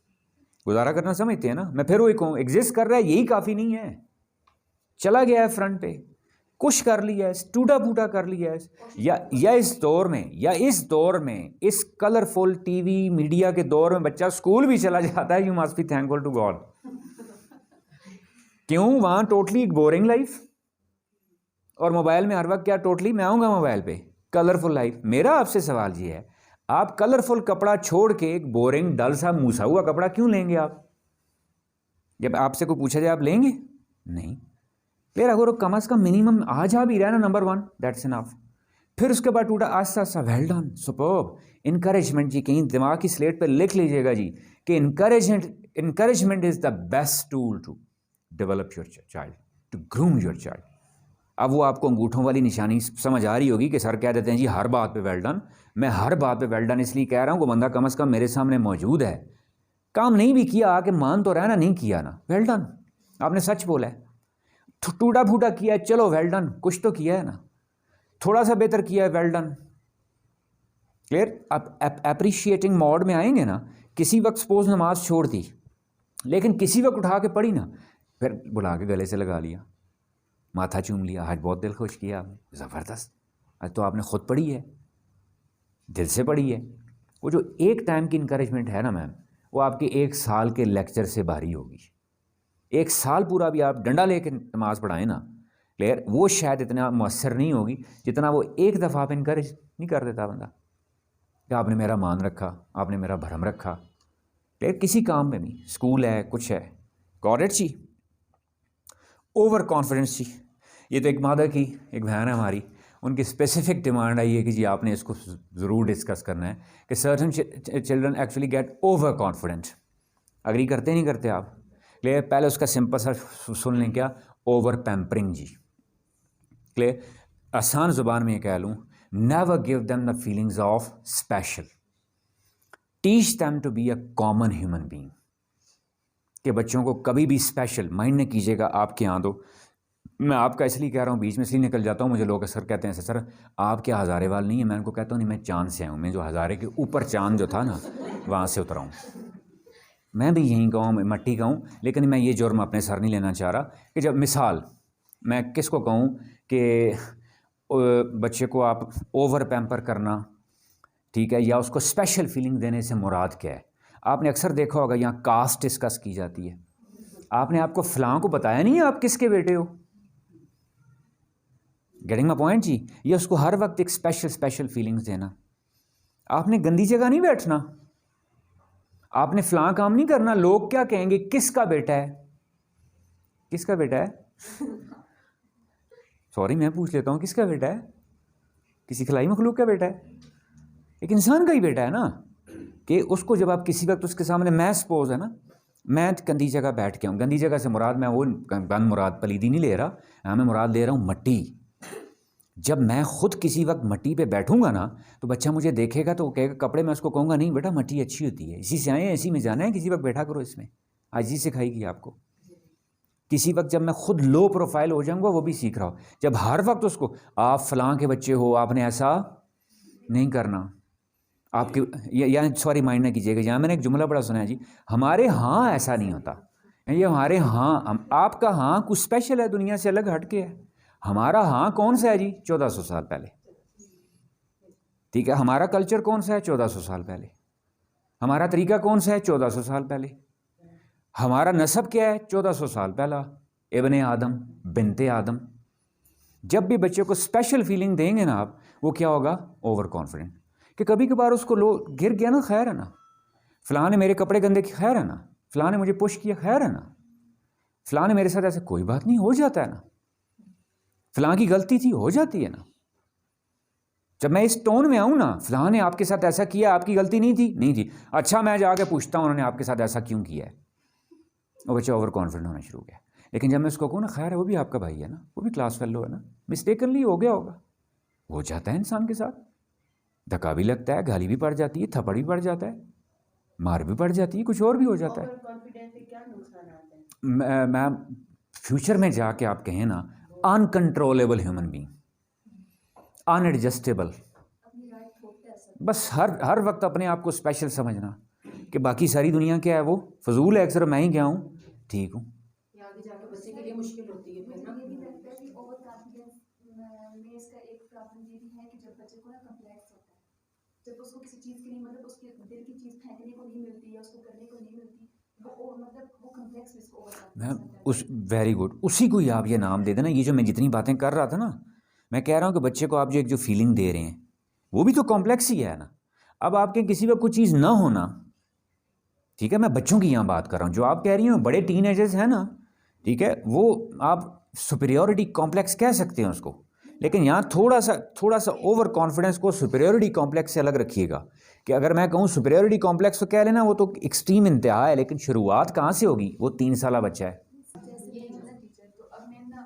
गुजारा करना समझते हैं ना। मैं फिर वही कहूँ, एग्जिस्ट कर रहा है यही काफ़ी नहीं है, चला गया है फ्रंट पे, कुछ कर लिया है, टूटा फूटा कर लिया है, या इस दौर में इस कलरफुल टीवी मीडिया के दौर में बच्चा स्कूल भी चला जाता है, you must be thankful to God. क्यों, वहाँ टोटली बोरिंग लाइफ, और मोबाइल में हर वक्त क्या, टोटली मैं आऊँगा मोबाइल पे, कलरफुल लाइफ। मेरा आपसे सवाल ये है, आप कलरफुल कपड़ा छोड़ के एक बोरिंग डल सा मूसा हुआ कपड़ा क्यों लेंगे आप? जब आपसे कोई पूछा जाए आप लेंगे नहीं। फिर अगर वो कम अज़ कम मिनिमम आ जा भी रहा है ना नंबर 1, दैट्स इनफ। फिर उसके बाद टूटा आस्ता आस्ता, वेल डन, सुपर्ब, इनकरेजमेंट जी। कहीं दिमाग की स्लेट पर लिख लीजिएगा जी कि encouragement is the best tool to develop your child, to groom your child. अब वो आपको अंगूठों वाली निशानी समझ आ रही होगी कि सर कह देते हैं जी हर बात पे वेल डन। मैं हर बात पे वेल डन इसलिए कह रहा हूँ कि बंदा कम अज़ कम मेरे सामने मौजूद है, काम नहीं भी किया आके मान तो रहना, नहीं किया ना, वेल डन, आपने सच बोला है। टूटा फूटा किया है, चलो वेल डन, कुछ तो किया है ना, थोड़ा सा बेहतर किया है, वेल डन। क्लियर? आप अप्रिशिएटिंग मोड में आएंगे ना। किसी वक्त सपोज नमाज छोड़ दी, लेकिन किसी वक्त उठा के पढ़ी ना, फिर बुला के गले से लगा लिया, माथा चूम लिया, आज बहुत दिल खुश किया आपने, ज़बरदस्त, आज तो आपने ख़ुद पढ़ी है, दिल से पढ़ी है। वो जो एक टाइम की इंकरेजमेंट है ना मैम, वो आपके 1 साल के लेक्चर से भारी होगी। 1 साल पूरा भी आप डंडा लेके नमाज पढ़ाएं ना, क्लियर, वो शायद इतना मौसर नहीं होगी जितना वो एक दफ़ा आप इनकरेज नहीं कर देता बंदा कि आपने मेरा मान रखा, आपने मेरा भरम रखा। क्लियर? किसी काम में भी, स्कूल है, कुछ है। गॉट इट जी? ओवर कॉन्फिडेंस जी, ये तो एक मदर की एक बहन है हमारी, उनकी स्पेसिफिक डिमांड आई है कि जी आपने इसको ज़रूर डिस्कस करना है कि certain children actually get over confident. Agree करते नहीं करते आप? क्लियर? पहले उसका सिंपल सा सुन लें, क्या? ओवर पैम्परिंग जी। क्लियर? आसान ज़ुबान में कह लूँ, never give them the feelings of special, teach them to be a common human being. कि बच्चों को कभी भी स्पेशल माइंड न कीजिएगा आपके यहाँ दो। मैं आपका इसलिए कह रहा हूँ, बीच में इसलिए निकल जाता हूँ, मुझे लोग अक्सर कहते हैं सर आप क्या हज़ारे वाल नहीं है? मैं उनको कहता हूँ नहीं, मैं चाँद से आया हूँ, मैं जो हज़ारे के ऊपर चाँद जो था ना वहाँ से उतरा हूँ। मैं भी यहीं का हूँ, मट्टी का हूँ, लेकिन मैं ये जुर्म अपने सर नहीं लेना चाह रहा कि जब मिसाल मैं किसको कहूँ कि बच्चे को आप ओवर पैम्पर करना, ठीक है, या उसको स्पेशल फीलिंग देने से मुराद क्या है? आपने अक्सर देखा होगा यहाँ कास्ट डिस्कस की जाती है, आपने आपको फ़लाँ को बताया नहीं है आप किसके बेटे हो। गेटिंग माय पॉइंट जी? ये उसको हर वक्त एक स्पेशल फीलिंग्स देना। आपने गंदी जगह नहीं बैठना, आपने फ़लाँ काम नहीं करना, लोग क्या कहेंगे, किसका बेटा है, किसका बेटा है सॉरी मैं पूछ लेता हूँ, किसका बेटा है? किसी खिलाई मखलूक का बेटा है? एक इंसान का ही बेटा है ना। कि उसको जब आप किसी वक्त उसके सामने, मैं सपोज है ना, मैं गंदी जगह बैठ के हूँ, गंदी जगह से मुराद मैं वो गंद मुराद पलीदी नहीं ले रहा, हाँ मैं मुराद ले रहा हूँ मट्टी। जब मैं खुद किसी वक्त मट्टी पे बैठूंगा ना, तो बच्चा मुझे देखेगा तो कहेगा कपड़े, मैं उसको कहूँगा नहीं बेटा मट्टी अच्छी होती है, इसी से आए हैं, इसी में जाना है, किसी वक्त बैठा करो इसमें, आज ही सिखाएगी आपको। किसी वक्त जब मैं खुद लो प्रोफाइल हो जाऊँगा, वो भी सीख रहा हो, जब हर वक्त उसको आप फ़लाँ के बच्चे हो, आपने ऐसा नहीं करना, आपके या सॉरी माइंड ना कीजिएगा, यहाँ मैंने एक जुमला बड़ा सुना है जी, हमारे यहाँ ऐसा नहीं होता, ये हमारे हाँ, आपका हाँ कुछ स्पेशल है, दुनिया से अलग हट के है। हमारा हाँ कौन सा है जी? 1400 साल पहले, ठीक है। हमारा कल्चर कौन सा है? 1400 साल पहले। हमारा तरीका कौन सा है? 1400 साल पहले। हमारा नस्ब क्या है? 1400 साल पहला, इब्ने आदम, बिनते आदम। जब भी बच्चे को स्पेशल फीलिंग देंगे ना आप, वो क्या होगा? Over confident. कि कभी कभार उसको गिर गया ना, खैर है ना, फ़लाँ ने मेरे कपड़े गंदे किए, खैर है ना, फ़लाँ ने मुझे पुश किया, खैर है ना, फ़लाँ ने मेरे साथ ऐसे, कोई बात नहीं, हो जाता है ना, फ़लाँ की गलती थी, हो जाती है ना। जब मैं इस टोन में आऊँ ना, फ़लाँ ने आपके साथ ऐसा किया, आपकी गलती नहीं थी, नहीं थी, अच्छा मैं जाके पूछता हूँ उन्होंने आपके साथ ऐसा क्यों किया है, वो बच्चा ओवर कॉन्फिडेंट होना शुरू हो गया। लेकिन जब मैं उसको कहूँ ना खैर है, वो भी आपका भाई है ना, वो भी क्लास फेलो है ना, मिस्टेकनली हो गया होगा, हो जाता है इंसान के साथ, धक्का भी लगता है, गाली भी पड़ जाती है, थप्पड़ भी पड़ जाता है, मार भी पड़ जाती है, कुछ और भी हो जाता है। मैम फ्यूचर में जाके आप कहें ना, अनकंट्रोलेबल ह्यूमन बीइंग, अनएडजस्टेबल, बस हर वक्त अपने आप को स्पेशल समझना कि बाकी सारी दुनिया क्या है, वो फजूल है, अक्सर मैं ही क्या हूँ, ठीक हूँ। आगे जाके बच्चे के लिए मुश्किल होती है फिर ना। मुझे ये भी लगता है कि ओवर कॉन्फिडेंस में इसका एक प्रॉब्लम ये भी है कि जब बच्चे को ना कम्प्लेक्स होता है, जब उसको किसी चीज़ के लिए, मतलब उसके दिल की चीज़ फेंकने को नहीं मिलती या उसको करने को नहीं मिलती, वो कम्प्लेक्स में इसको ओवर मैम उस वेरी गुड, उसी को ही आप ये नाम दे देना। ये जो मैं जितनी बातें कर रहा था ना, मैं कह रहा हूँ कि बच्चे को आप जो फीलिंग दे रहे हैं, वो भी तो कॉम्प्लेक्स ही है ना। अब आपके किसी वक्त कोई चीज़ ना होना, ठीक है, मैं बच्चों की यहाँ बात कर रहा हूँ। जो आप कह रही हो बड़े टीनेजर्स हैं ना, ठीक है, वो आप सुपीरियोरिटी कॉम्प्लेक्स कह सकते हैं उसको, लेकिन यहाँ थोड़ा सा ओवर कॉन्फिडेंस को सुपीरियोरिटी कॉम्प्लेक्स से अलग रखिएगा। कि अगर मैं कहूँ सुपीरियोरिटी कॉम्प्लेक्स तो कह लेना वो तो एक्सट्रीम इंतहा है, लेकिन शुरुआत कहाँ से होगी? वो 3 साल बच्चा है। जैसे ये है ना टीचर, तो अब मैं ना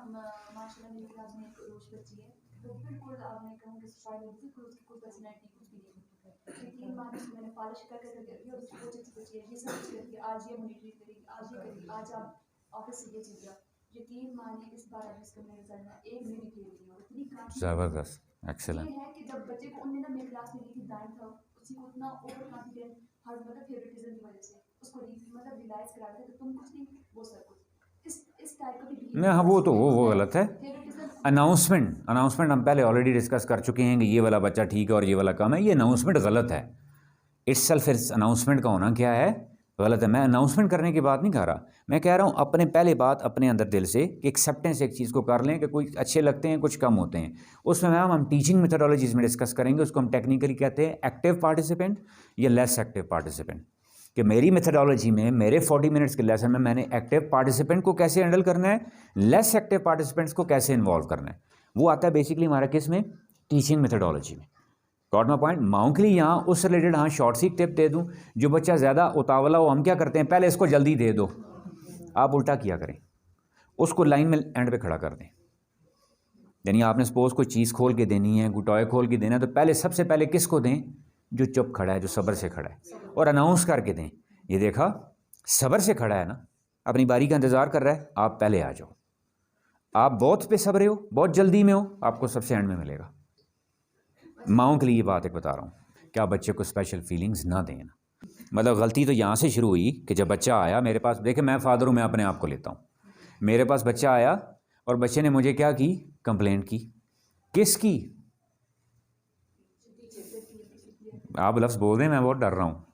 माशाल्लाह मेरी क्लास में एक रोज बच्ची है, तो बिल्कुल आप मैं कहूँ कि स्टाइल बिल्कुल उसकी कोई पर्सनैलिटी कुछ भी नहीं है। लेकिन मानो उसको मैंने पॉलिश करके रख दिया और उसकी बहुत अच्छी बच्ची है, ये सब कुछ करके आज ये मॉनिटरिंग करेगी, आज ये करेगी, आज आप ऑफिस से ये चीज़ का यकीन मानिए इस बार आप इसका मेरे रिजल्ट में एक मेरी फेल नहीं हो इतनी काफी ज़बरदस्त, ये एक्सेलेंट। है कि जब बच्चे को उनने ना मेरी क्लास में ली थी दाइन था, उसी को इतना ओवर कॉन्फिडेंट हर मतलब फेवरेटिज्म की वजह से उसको मतलब रियलाइज करा रहे थे कि तुम कुछ नहीं वो सब कुछ इस टाइप का भी नहीं हाँ, वो गलत है। अनाउंसमेंट हम पहले ऑलरेडी डिस्कस कर चुके हैं कि ये वाला बच्चा ठीक है और ये वाला कम है। ये अनाउंसमेंट गलत है। इट्सेल्फ इस अनाउंसमेंट का होना क्या है? गलत है। मैं अनाउंसमेंट करने की बात नहीं कर रहा, मैं कह रहा हूँ अपने पहले बात अपने अंदर दिल से कि एक्सेप्टेंस एक चीज़ को कर लें कि कुछ अच्छे लगते हैं कुछ कम होते हैं। उसमें मैम हम टीचिंग मेथडोलॉजीज़ में डिस्कस करेंगे, उसको हम टेक्निकली कहते हैं एक्टिव पार्टिसिपेंट या लेस एक्टिव पार्टिसिपेंट। कि मेरी मेथडोलॉजी में मेरे 40 मिनट्स के लेसन में मैंने एक्टिव पार्टिसिपेंट को कैसे हैंडल करना है, लेस एक्टिव पार्टिसिपेंट्स को कैसे इन्वॉल्व करना है, वो आता है बेसिकली हमारा किस में? टीचिंग मेथडोलॉजी में। Got my point? माओं के लिए यहाँ उस रिलेटेड हाँ शॉर्ट सी टिप दे दूँ, जो बच्चा ज़्यादा उतावला हो हम क्या करते हैं, पहले इसको जल्दी दे दो। आप उल्टा किया करें, उसको लाइन में एंड पे खड़ा कर दें। यानी आपने सपोज कोई चीज़ खोल के देनी है, कोई टॉय खोल के देना है, तो पहले सबसे पहले किसको दें? जो चुप खड़ा है, जो सब्र से खड़ा है, और अनाउंस करके दें, ये देखा सब्र से खड़ा है ना, अपनी बारी का इंतज़ार कर रहा है, आप पहले आ जाओ। आप बहुत बेसब्रे हो, बहुत जल्दी में हो, आपको सबसे एंड में मिलेगा। माओं के लिए ये बात एक बता रहा हूँ कि आप बच्चे को स्पेशल फीलिंग्स ना दें ना। मतलब गलती तो यहाँ से शुरू हुई कि जब बच्चा आया मेरे पास, देखे मैं फादर हूँ, मैं अपने आप को लेता हूँ, मेरे पास बच्चा आया और बच्चे ने मुझे क्या की? कंप्लेंट की। किसकी? आप लफ्ज़ बोल दें, मैं बहुत डर रहा हूँ।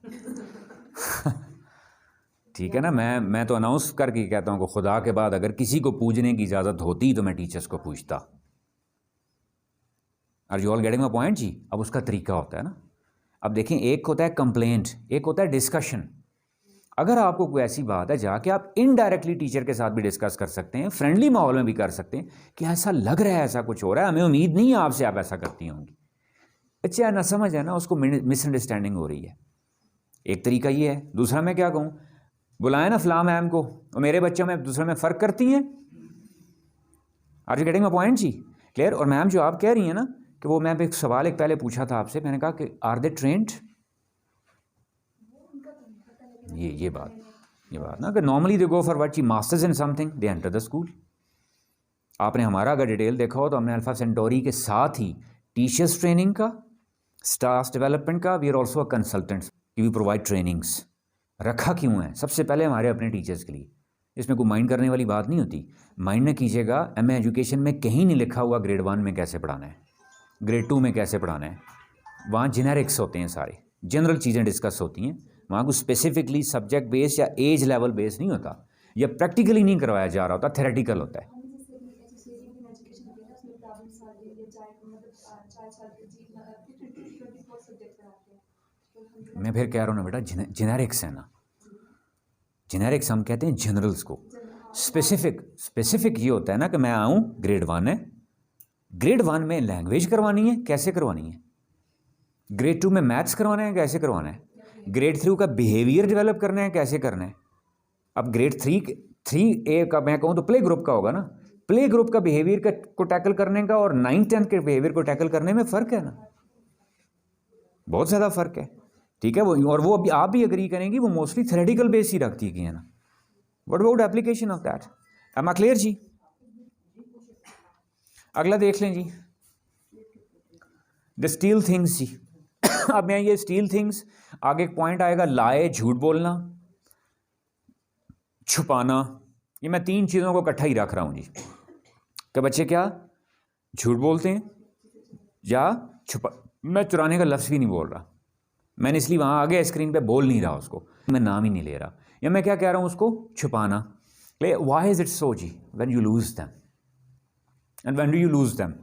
ठीक है ना, मैं तो अनाउंस करके कहता हूँ कि खुदा के बाद अगर किसी को पूजने की इजाज़त होती तो मैं टीचर्स को पूछता। Are you all getting my point जी? अब उसका तरीका होता है ना। अब देखें, एक होता है कंप्लेंट, एक होता है डिस्कशन। अगर आपको कोई ऐसी बात है जाके आप इनडायरेक्टली टीचर के साथ भी डिस्कस कर सकते हैं, फ्रेंडली माहौल में भी कर सकते हैं कि ऐसा लग रहा है, ऐसा कुछ हो रहा है, हमें उम्मीद नहीं है आपसे आप ऐसा करती होंगी। अच्छा ना समझ है ना, उसको मिसअंडरस्टैंडिंग हो रही है। एक तरीका ये है। दूसरा मैं क्या कहूँ, बुलाएं ना फलां मैम को, और मेरे बच्चों में दूसरे में फ़र्क करती हैं। Are you getting my point जी? क्लियर? और मैम जो आप कह रही हैं ना कि वो, मैं एक सवाल एक पहले पूछा था आपसे, मैंने कहा कि आर दे ट्रेंड? ये बात ना कि normally they go for what, masters in something, they enter the school. आपने हमारा अगर डिटेल देखा हो तो हमने अल्फा सेंटोरी के साथ ही टीचर्स ट्रेनिंग का, स्टाफ डेवलपमेंट का, we are also a consultants, we provide trainings. रखा क्यों है? सबसे पहले हमारे अपने टीचर्स के लिए। इसमें कोई माइंड करने वाली बात नहीं होती। माइंड न कीजिएगा, एमए एजुकेशन में कहीं नहीं लिखा हुआ ग्रेड 1 में कैसे पढ़ाना है, ग्रेड 2 में कैसे पढ़ाना है। वहाँ जेनेरिक्स होते हैं, सारे जनरल चीज़ें डिस्कस होती हैं। वहाँ कुछ स्पेसिफिकली सब्जेक्ट बेस्ड या एज लेवल बेस्ड नहीं होता, या प्रैक्टिकली नहीं करवाया जा रहा होता, थेरेटिकल होता है। मैं फिर कह रहा हूँ ना बेटा, जेनेरिक्स है ना, जेनेरिक्स हम कहते हैं जनरल्स को। स्पेसिफिक ये होता है ना कि मैं आऊँ, ग्रेड 1 है, ग्रेड 1 में लैंग्वेज करवानी है, कैसे करवानी है, ग्रेड 2 में मैथ्स करवाना है, कैसे करवाना है, ग्रेड 3 का बिहेवियर डेवलप करना है, कैसे करना है। अब ग्रेड 3A का मैं कहूँ तो प्ले ग्रुप का होगा ना, प्ले ग्रुप का बिहेवियर को टैकल करने का और 9th-10th के बिहेवियर को टैकल करने में फ़र्क है ना, बहुत ज़्यादा फ़र्क है। ठीक है, और वो अभी आप भी एग्री करेंगी, वो मोस्टली थ्योरेटिकल बेस ही रखती है ना। What about application of that? Am I clear जी? अगला देख लें जी, द स्टील थिंग्स जी। अब मैं ये स्टील थिंग्स, आगे एक पॉइंट आएगा, लाए, झूठ बोलना, छुपाना। ये मैं 3 चीज़ों को इकट्ठा ही रख रहा हूँ जी, कि बच्चे क्या झूठ बोलते हैं या छुपा। मैं चुराने का लफ्ज़ भी नहीं बोल रहा, मैंने इसलिए वहाँ आगे स्क्रीन पे बोल नहीं रहा उसको, मैं नाम ही नहीं ले रहा। या मैं क्या कह रहा हूँ, उसको छुपाना। व्हाई इज़ इट सो जी? When you lose them, and when do you lose them?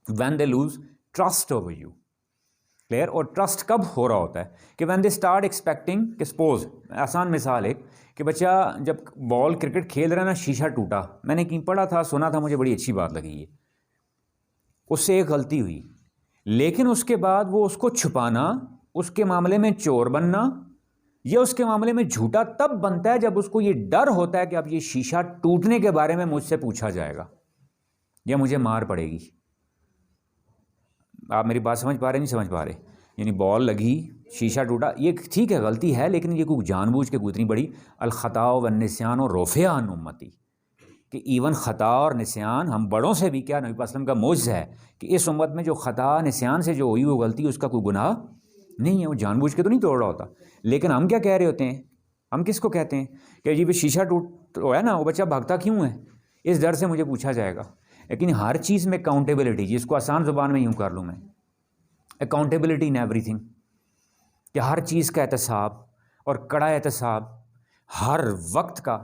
When they lose trust over you. Clear. और ट्रस्ट कब हो रहा होता है कि व्हेन दे स्टार्ट एक्सपेक्टिंग कि सपोज, आसान मिसाल एक, कि बच्चा जब बॉल क्रिकेट खेल रहा है ना, शीशा टूटा, मैंने कहीं पढ़ा था, सुना था, मुझे बड़ी अच्छी बात लगी ये, उससे एक गलती हुई, लेकिन उसके बाद वो उसको छुपाना, उसके मामले में चोर बनना, या उसके मामले में झूठा तब बनता है जब उसको ये डर होता है कि अब ये शीशा टूटने के बारे में मुझसे पूछा जाएगा या मुझे मार पड़ेगी। आप मेरी बात समझ पा रहे, नहीं समझ पा रहे? यानी बॉल लगी, शीशा टूटा, ये ठीक है गलती है, लेकिन ये कोई जानबूझ के कोई इतनी बड़ी अलखता व निस्यान और रोफ़िया अन उम्मती, कि इवन ख़ता और निस्यान हम बड़ों से भी, क्या नबी वसल्लम का मोज़ है कि इस उम्मत में जो ख़ता निस्यान से जो हुई वो गलती, उसका कोई गुनाह नहीं है, वो जानबूझ के तो नहीं तोड़ रहा होता। लेकिन हम क्या कह रहे होते हैं, हम किसको कहते हैं कि जी भी शीशा टूट है ना, वो बच्चा भागता क्यों है, इस डर से मुझे पूछा जाएगा। लेकिन हर चीज़ में अकाउंटेबिलिटी, जिसको आसान ज़ुबान में यूँ कर लूँ मैं, अकाउंटेबिलिटी इन एवरीथिंग, कि हर चीज़ का एहतसाब और कड़ा एहतसाब हर वक्त का,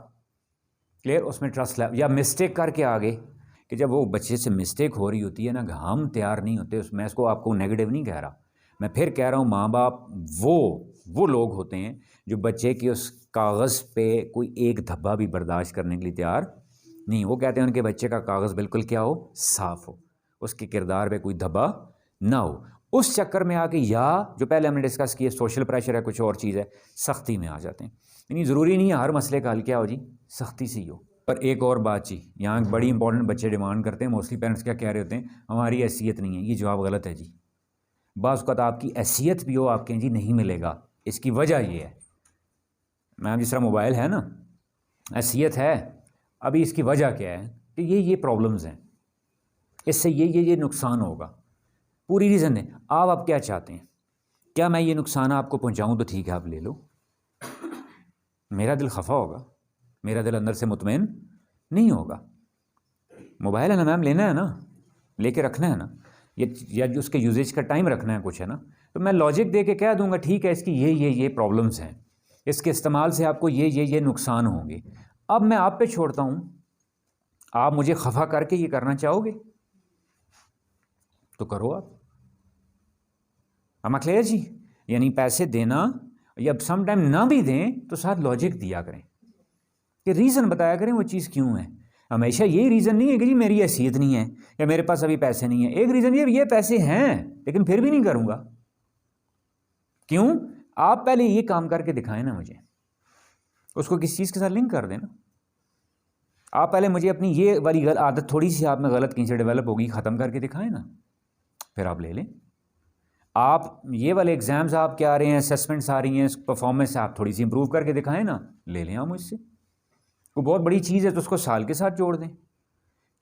क्लियर, उसमें ट्रस्ट है। या मिस्टेक करके आगे, कि जब वो बच्चे से मिस्टेक हो रही होती है ना, हम तैयार नहीं होते उसमें, इसको आपको नेगेटिव नहीं कह रहा, मैं फिर कह रहा हूँ, माँ बाप वो लोग होते हैं जो बच्चे की उस कागज़ पे कोई एक धब्बा भी बर्दाश्त करने के लिए तैयार नहीं। वो कहते हैं उनके बच्चे का कागज़ बिल्कुल क्या हो, साफ़ हो, उसके किरदार पे कोई धब्बा ना हो। उस चक्कर में आके, या जो पहले हमने डिस्कस किया, सोशल प्रेशर है, कुछ और चीज़ है, सख्ती में आ जाते हैं। यानी ज़रूरी नहीं है हर मसले का हल क्या हो जी, सख्ती से ही हो। पर एक और बात जी, यहाँ बड़ी इंपॉर्टेंट बच्चे डिमांड करते हैं, मोस्टली पेरेंट्स क्या कह रहे होते हैं, हमारी हैसियत नहीं है। ये जवाब गलत है जी। बाज़ औक़ात आपकी हैसियत भी हो, आपके जी नहीं मिलेगा। इसकी वजह ये है, मैम जिस तरह मोबाइल है ना, हैसियत है, अभी इसकी वजह क्या है कि ये प्रॉब्लम्स हैं, इससे ये नुकसान होगा, पूरी रीज़न दें। आप क्या चाहते हैं, क्या मैं ये नुकसान आपको पहुंचाऊं तो ठीक है आप ले लो, मेरा दिल खफा होगा, मेरा दिल अंदर से मुतमईन नहीं होगा। मोबाइल है ना मैम, लेना है ना, लेके रखना है ना, या उसके यूजेज का टाइम रखना है कुछ है ना, तो मैं लॉजिक दे के कह दूंगा ठीक है इसकी ये प्रॉब्लम्स हैं, इसके इस्तेमाल से आपको ये नुकसान होंगे। अब मैं आप पे छोड़ता हूँ, आप मुझे खफा करके ये करना चाहोगे तो करो आप। हम क्लियर जी? यानी पैसे देना या सम टाइम ना भी दें तो साथ लॉजिक दिया करें, कि रीज़न बताया करें वो चीज़ क्यों है। हमेशा यही रीज़न नहीं है कि जी मेरी हैसियत नहीं है या मेरे पास अभी पैसे नहीं है। एक रीज़न ये पैसे हैं लेकिन फिर भी नहीं करूँगा। क्यों? आप पहले ये काम करके दिखाएं ना मुझे, उसको किस चीज़ के साथ लिंक कर देना। आप पहले मुझे अपनी ये वाली आदत थोड़ी सी आप में गलत कहीं से डेवलप होगी, ख़त्म करके दिखाएं ना, फिर आप ले लें। आप ये वाले एग्ज़ाम्स आप क्या आ रहे हैं, असेसमेंट्स आ रही हैं, परफॉर्मेंस आप थोड़ी सी इंप्रूव करके दिखाएं ना, ले लें आप मुझसे। वो बहुत बड़ी चीज़ है तो उसको साल के साथ जोड़ दें,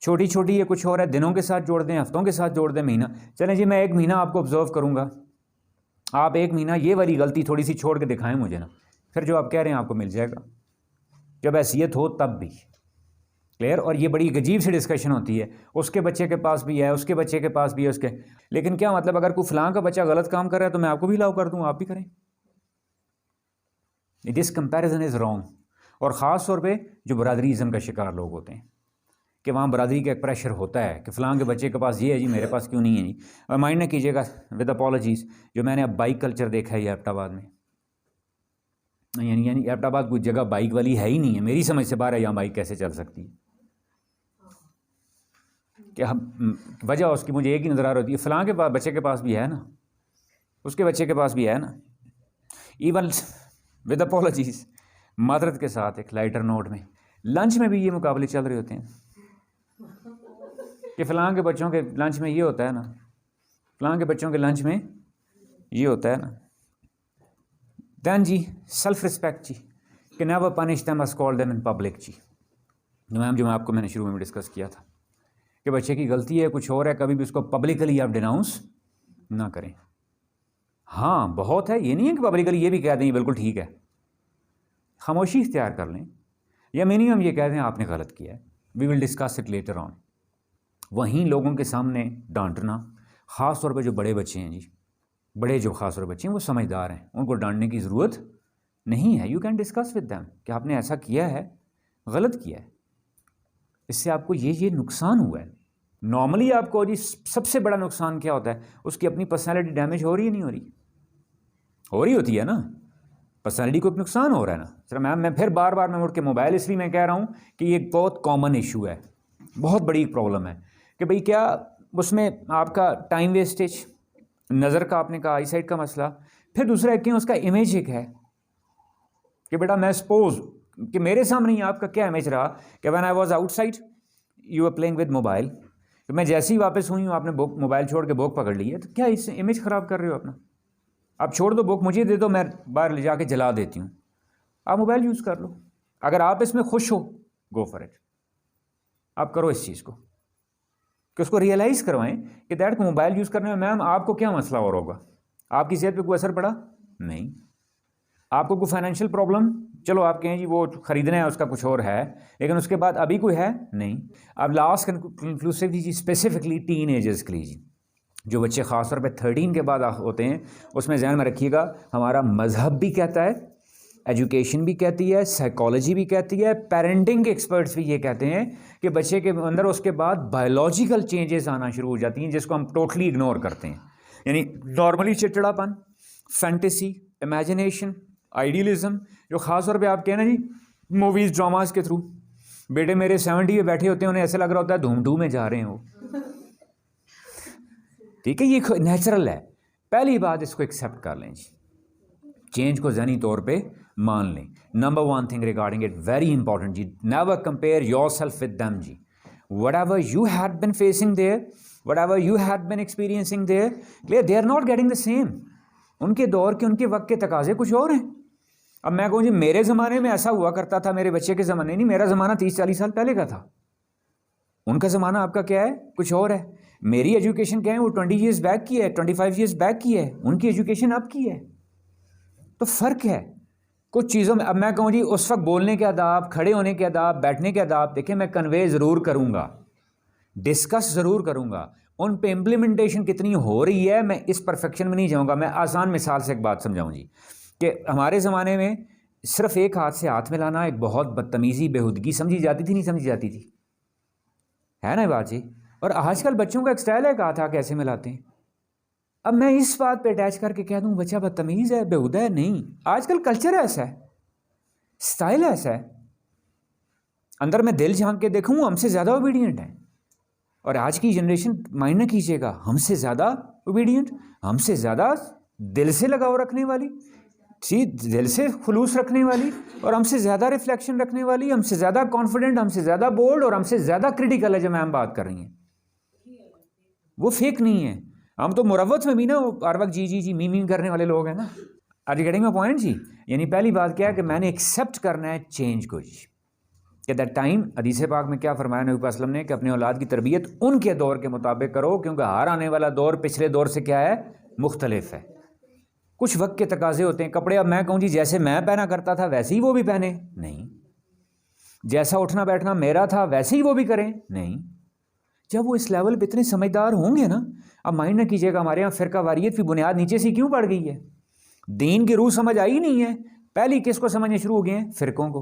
छोटी छोटी ये कुछ और है, दिनों के साथ जोड़ दें, हफ्तों के साथ जोड़ दें, महीना। चलें जी मैं एक महीना आपको ऑब्जर्व करूँगा, आप एक महीना ये वाली गलती थोड़ी सी छोड़ के दिखाएं मुझे ना, फिर जो आप कह रहे हैं आपको मिल जाएगा, जब हैसियत हो तब भी। क्लियर? और ये बड़ी अजीब सी डिस्कशन होती है, उसके बच्चे के पास भी है, उसके बच्चे के पास भी है, उसके, लेकिन क्या मतलब अगर कोई फलां का बच्चा गलत काम कर रहा है तो मैं आपको भी अलाउ कर दूँ, आप भी करें। This comparison is wrong. और ख़ास तौर पे जो बरादरीज़म का शिकार लोग होते हैं कि वहाँ बरादरी का एक प्रेशर होता है कि फ़लाँ के बच्चे के पास ये है जी, मेरे पास क्यों नहीं है जी। और माइंड न कीजिएगा, विद अपॉलॉजीज़, जो मैंने अब बाइक कल्चर देखा है ये एबटाबाद में, यानी एबटाबाद कोई जगह बाइक वाली है ही नहीं है, मेरी समझ से बाहर है यहाँ बाइक कैसे चल सकती है। क्या वजह उसकी मुझे एक ही नज़र आ रही है, फ़लाँ के पास बच्चे के पास भी है ना, उसके बच्चे के पास भी है ना। इवन विद अपॉलॉजीज़, मादरत के साथ एक लाइटर नोट में, लंच में भी ये मुकाबले चल रहे होते हैं कि फ़लाँ के बच्चों के लंच में ये होता है ना, फ़लाँ के बच्चों के लंच में ये होता है ना। दैन जी सेल्फ रिस्पेक्ट जी, कि नेवर पनिश देम और स्कॉल्ड देम इन पब्लिक जी। मैम जो मैं आपको मैंने शुरू में डिस्कस किया था कि बच्चे की गलती है कुछ और है, कभी भी उसको पब्लिकली आप डिनाउंस ना करें। हाँ बहुत है, ये नहीं है कि पब्लिकली ये भी कह दें बिल्कुल ठीक है, खामोशी इख्तियार कर लें, या मिनिमम ये कह दें आपने गलत किया है, we will discuss it later on. वहीं लोगों के सामने डांटना, ख़ास तौर पे जो बड़े बच्चे हैं जी, बड़े जो ख़ास तौर बच्चे हैं वो समझदार हैं, उनको डांटने की ज़रूरत नहीं है। You can discuss with them कि आपने ऐसा किया है, गलत किया है, इससे आपको ये नुकसान हुआ है, नॉर्मली आपको जी सबसे बड़ा नुकसान क्या होता है, उसकी अपनी पर्सनैलिटी डैमेज हो रही है नहीं हो रही, हो रही होती है ना, पर्सनैलिटी को एक नुकसान हो रहा है ना। सर मैम मैं फिर बार बार मैं मुड़ के मोबाइल, इसलिए मैं कह रहा हूँ कि ये एक बहुत कॉमन इशू है, बहुत बड़ी प्रॉब्लम है कि भाई क्या उसमें आपका टाइम वेस्टेज, नज़र का आपने कहा, आई साइट का मसला, फिर दूसरा एक उसका इमेज एक है कि बेटा मैं सपोज कि मेरे सामने ही आपका क्या इमेज रहा कि when I was outside you are playing with mobile, तो मैं जैसे ही वापस हुई हूँ आपने बुक मोबाइल छोड़ के बुक पकड़ ली है, तो क्या इससे इमेज ख़राब कर रहे हो अपना? आप छोड़ दो बुक, मुझे दे दो, मैं बाहर ले जाके जला देती हूँ, आप मोबाइल यूज़ कर लो। अगर आप इसमें खुश हो गो फॉर इट, आप करो इस चीज़ को, कि उसको रियलाइज़ करवाएं कि दैट को मोबाइल यूज़ करने में मैम आपको क्या मसला और होगा, आपकी सेहत पे कोई असर पड़ा नहीं, आपको कोई फाइनेंशियल प्रॉब्लम, चलो आप कहें जी वो ख़रीदना है उसका कुछ और है, लेकिन उसके बाद अभी कोई है नहीं। अब लास्ट कंक्लूसिव जी स्पेसिफिकली टीन एजर्स के लिए जी, जो बच्चे ख़ास तौर पे 13 के बाद होते हैं, उसमें ध्यान में रखिएगा हमारा मज़हब भी कहता है, एजुकेशन भी कहती है, साइकोलॉजी भी कहती है, पेरेंटिंग के एक्सपर्ट्स भी ये कहते हैं कि बच्चे के अंदर उसके बाद बायोलॉजिकल चेंजेस आना शुरू हो जाती हैं, जिसको हम टोटली इग्नोर करते हैं। यानी नॉर्मली चिड़चिड़ापन, फैंटेसी, इमेजिनेशन, आइडियलिज्म, जो ख़ास तौर पे आप कहना जी मूवीज़ ड्रामास के थ्रू, बेटे मेरे 70 पे बैठे होते हैं, उन्हें ऐसा लग रहा होता है धूम धूम में जा रहे हैं वो, ठीक है, ये नेचुरल है। पहली बात इसको एक्सेप्ट कर लें जी, चेंज को ज़हनी तौर पे मान लें। Number 1 thing regarding it very important जी, never compare yourself with them जी, whatever you had been facing there, whatever you had been experiencing there, they are not getting the same. उनके दौर के, उनके वक्त के तकाजे कुछ और हैं। अब मैं कहूँ जी मेरे ज़माने में ऐसा हुआ करता था, मेरे बच्चे के ज़माने नहीं, मेरा ज़माना 30-40 साल पहले का था, उनका ज़माना आपका क्या है कुछ और है। मेरी एजुकेशन क्या है वो 20 ईयर्स बैक की है, 25 ईयर्स बैक की है, उनकी एजुकेशन अब की है, तो फ़र्क है कुछ चीज़ों में। अब मैं कहूँ जी उस वक्त बोलने के आदाब, खड़े होने के आदाब, बैठने के आदाब, देखिए मैं कन्वे ज़रूर करूँगा, डिस्कस ज़रूर करूँगा, उन पे इम्प्लीमेंटेशन कितनी हो रही है मैं इस परफेक्शन में नहीं जाऊँगा। मैं आसान मिसाल से एक बात समझाऊँ जी कि हमारे ज़माने में सिर्फ एक हाथ से हाथ मिलाना एक बहुत बदतमीज़ी, बेहूदगी समझी जाती थी, नहीं समझी जाती थी, है ना बात जी। और आजकल बच्चों का एक स्टाइल है कि हाथ कैसे मिलाते हैं। अब मैं इस बात पे अटैच करके कह दूं बच्चा बदतमीज़ है, बेहुदा है, नहीं, आजकल कल्चर ऐसा है, स्टाइल ऐसा है। अंदर मैं दिल झांक के देखूँ हमसे ज़्यादा ओबीडियंट है, और आज की जनरेशन माइंड न कीजिएगा, हमसे ज़्यादा ओबीडियंट, हमसे ज़्यादा दिल से लगाव रखने वाली, जी दिल से खुलूस रखने वाली, और हमसे ज़्यादा रिफ्लेक्शन रखने वाली, हमसे ज़्यादा कॉन्फिडेंट, हमसे ज़्यादा बोल्ड, और हमसे ज़्यादा क्रिटिकल है। जब मैम बात कर रही हैं वो फेक नहीं है, हम तो मुरव्वत में भी ना हर वक्त जी जी जी मीम करने वाले लोग हैं ना। Are you getting my point जी? यानी पहली बात क्या है कि मैंने एक्सेप्ट करना है चेंज को जी, कि दैट टाइम हदीस पाक में क्या फरमाया नबी वसल्लम ने कि अपने औलाद की तरबियत उनके दौर के मुताबिक करो, क्योंकि हर आने वाला दौर पिछले दौर से क्या है, मुख्तलिफ है। कुछ वक्त के तकाजे होते हैं। कपड़े अब मैं कहूँ जी जैसे मैं पहना करता था वैसे ही वो भी पहने, नहीं। जैसा उठना बैठना मेरा था वैसे ही वो भी करें, नहीं। जब वो इस लेवल पे इतने समझदार होंगे ना, अब माइंड न कीजिएगा हमारे यहाँ फ़िरका वारियत की बुनियाद नीचे से क्यों पड़ गई है, दीन की रूह समझ आई नहीं है। पहले किसको समझने शुरू हो गए हैं, फ़िरकों को।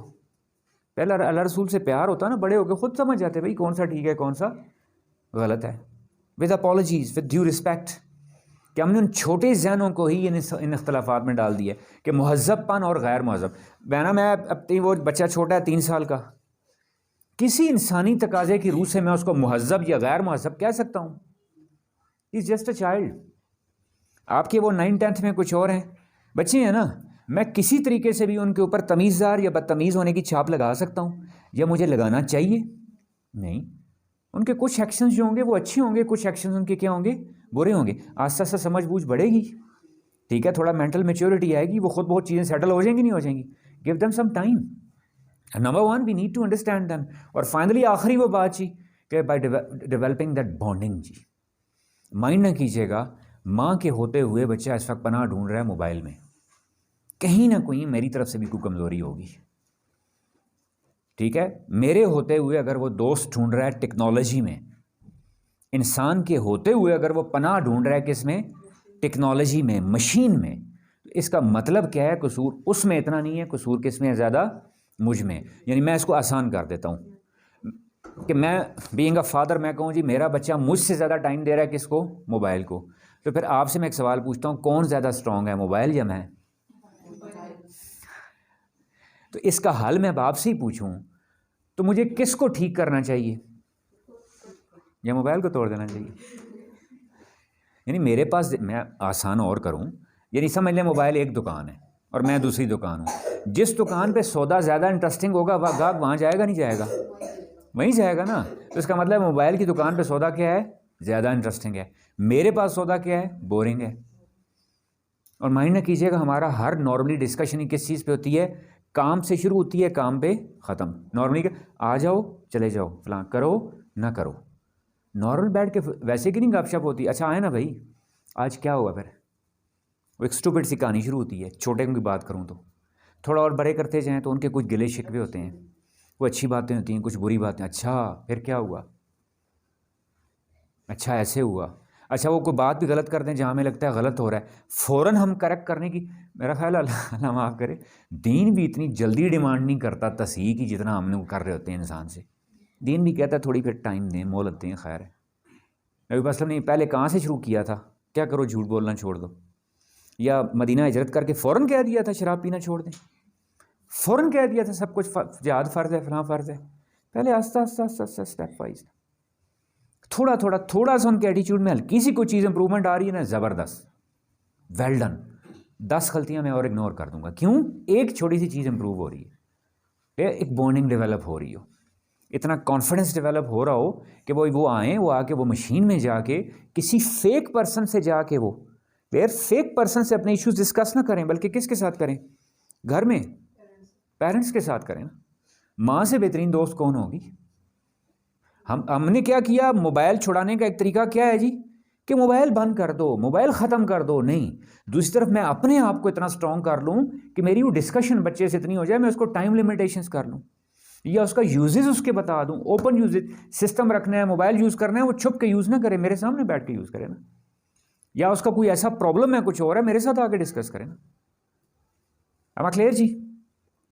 पहले अल्लाह रसूल से प्यार होता ना, बड़े होकर खुद समझ जाते भाई कौन सा ठीक है कौन सा गलत है। With apologies, with due respect, कि हमने उन छोटे जहनों को ही इन इख्तलाफात में डाल दिया कि महज़्ज़बपन और गैर महज़्ज़ब। मैं अब वो बच्चा छोटा है 3 साल का, किसी इंसानी तकाजे की रूह से मैं उसको महज़्ज़ब या गैर महज़्ज़ब कह सकता हूँ? Is just a child. आपके वो 9th-10th में कुछ और हैं बच्चे हैं ना, मैं किसी तरीके से भी उनके ऊपर तमीज़दार या बदतमीज़ होने की छाप लगा सकता हूँ, या मुझे लगाना चाहिए? नहीं। उनके कुछ एक्शंस जो होंगे वो अच्छे होंगे, कुछ एक्शंस उनके क्या होंगे, बुरे होंगे। आस्ता आस्ता समझ बूझ बढ़ेगी, ठीक है, थोड़ा मेंटल मैच्योरिटी आएगी, वो खुद बहुत चीज़ें सेटल हो जाएंगी, नहीं हो जाएंगी। Give them some time. Number 1 we need to understand them. और फाइनली आखिरी वो बात जी कि बाय डेवलपिंग दैट बॉन्डिंग जी, माइंड न कीजिएगा माँ के होते हुए बच्चा इस वक्त पनाह ढूंढ रहा है मोबाइल में, कहीं ना कहीं मेरी तरफ से भी कोई कमज़ोरी होगी, ठीक है। मेरे होते हुए अगर वो दोस्त ढूंढ रहा है टेक्नोलॉजी में, इंसान के होते हुए अगर वो पनाह ढूंढ रहा है किस में, टेक्नोलॉजी में, मशीन में, तो इसका मतलब क्या है, कसूर उसमें इतना नहीं है, कसूर किस में है ज़्यादा, मुझ में। यानी मैं इसको आसान कर देता हूँ, कि मैं बीइंग अ फादर मैं कहूँ जी मेरा बच्चा मुझसे ज़्यादा टाइम दे रहा है किसको, मोबाइल को, तो फिर आपसे मैं एक सवाल पूछता हूँ, कौन ज़्यादा स्ट्रॉन्ग है, मोबाइल या मैं? तो इसका हल मैं अब आपसे ही पूछूं तो मुझे किसको ठीक करना चाहिए, या मोबाइल को तोड़ देना चाहिए? यानी मेरे पास, मैं आसान और करूं, यानी समझ लें मोबाइल एक दुकान है और मैं दूसरी दुकान हूं, जिस दुकान पे सौदा ज़्यादा इंटरेस्टिंग होगा वह गाहक वहाँ जाएगा नहीं जाएगा? वहीं जाएगा ना। तो इसका मतलब मोबाइल की दुकान पे सौदा क्या है, ज़्यादा इंटरेस्टिंग है, मेरे पास सौदा क्या है, बोरिंग है। और माइंड न कीजिएगा हमारा हर नॉर्मली डिस्कशन ही किस चीज़ पे होती है, काम से शुरू होती है, काम पे ख़त्म। नॉर्मली आ जाओ चले जाओ, फलां करो ना करो, नॉर्मल बैठ के वैसे की नहीं गपशप होती। अच्छा आए ना भाई आज क्या हुआ, फिर वो एक स्टूपिड सी कहानी शुरू होती है। छोटे की बात करूँ तो थोड़ा और बड़े करते जाएँ तो उनके कुछ गिले शिकवे होते हैं, वो अच्छी बातें होती हैं, कुछ बुरी बातें। अच्छा फिर क्या हुआ, अच्छा ऐसे हुआ, अच्छा वो कोई बात भी गलत कर दें जहाँ हमें लगता है गलत हो रहा है, फ़ौरन हम करेक्ट करने की, मेरा ख्याल अल्लाह माफ़ करे, दीन भी इतनी जल्दी डिमांड नहीं करता तसहीह की जितना हम लोग कर रहे होते हैं इंसान से। दीन भी कहता है थोड़ी फिर टाइम दें, मोहलत दें, खैर है। नबी वसल्लम ने पहले कहाँ से शुरू किया था, क्या करो झूठ बोलना छोड़ दो, या मदीना हिजरत करके फ़ौरन कह दिया था शराब पीना छोड़ दें, फ़ौरन कह दिया था सब कुछ जिहाद फ़र्ज़ है, फलां फ़र्ज़ है? पहले आस्ता आस्ता आस्ता आस्ता स्टेप वाइज, थोड़ा थोड़ा थोड़ा सा उनके एटीट्यूड में हल्की सी कोई चीज़ इंप्रूवमेंट आ रही है ना, ज़बरदस्त, वेल डन। 10 गलतियां मैं और इग्नोर कर दूंगा, क्यों? एक छोटी सी चीज़ इंप्रूव हो रही है, एक बॉन्डिंग डेवलप हो रही हो, इतना कॉन्फिडेंस डेवलप हो रहा हो कि वो आएँ, वो आके वो मशीन में जाके किसी फेक पर्सन से जाके वो फेक पर्सन से अपने इश्यूज डिस्कस ना करें, बल्कि किसके साथ करें, घर में पेरेंट्स के साथ करें ना। माँ से बेहतरीन दोस्त कौन होगी? हमने क्या किया, मोबाइल छुड़ाने का एक तरीका क्या है जी कि मोबाइल बंद कर दो, मोबाइल ख़त्म कर दो, नहीं। दूसरी तरफ मैं अपने आप को इतना स्ट्रॉन्ग कर लूँ कि मेरी वो डिस्कशन बच्चे से इतनी हो जाए, मैं उसको टाइम लिमिटेशंस कर लूँ या उसका यूजेस उसके बता दूँ। ओपन यूजेस सिस्टम रखना है, मोबाइल यूज़ करना है, वो छुप के यूज़ ना करे, मेरे सामने बैठ के यूज़ करे ना, या उसका कोई ऐसा प्रॉब्लम है कुछ और है, मेरे साथ आके डिस्कस करें ना। अब क्लियर जी?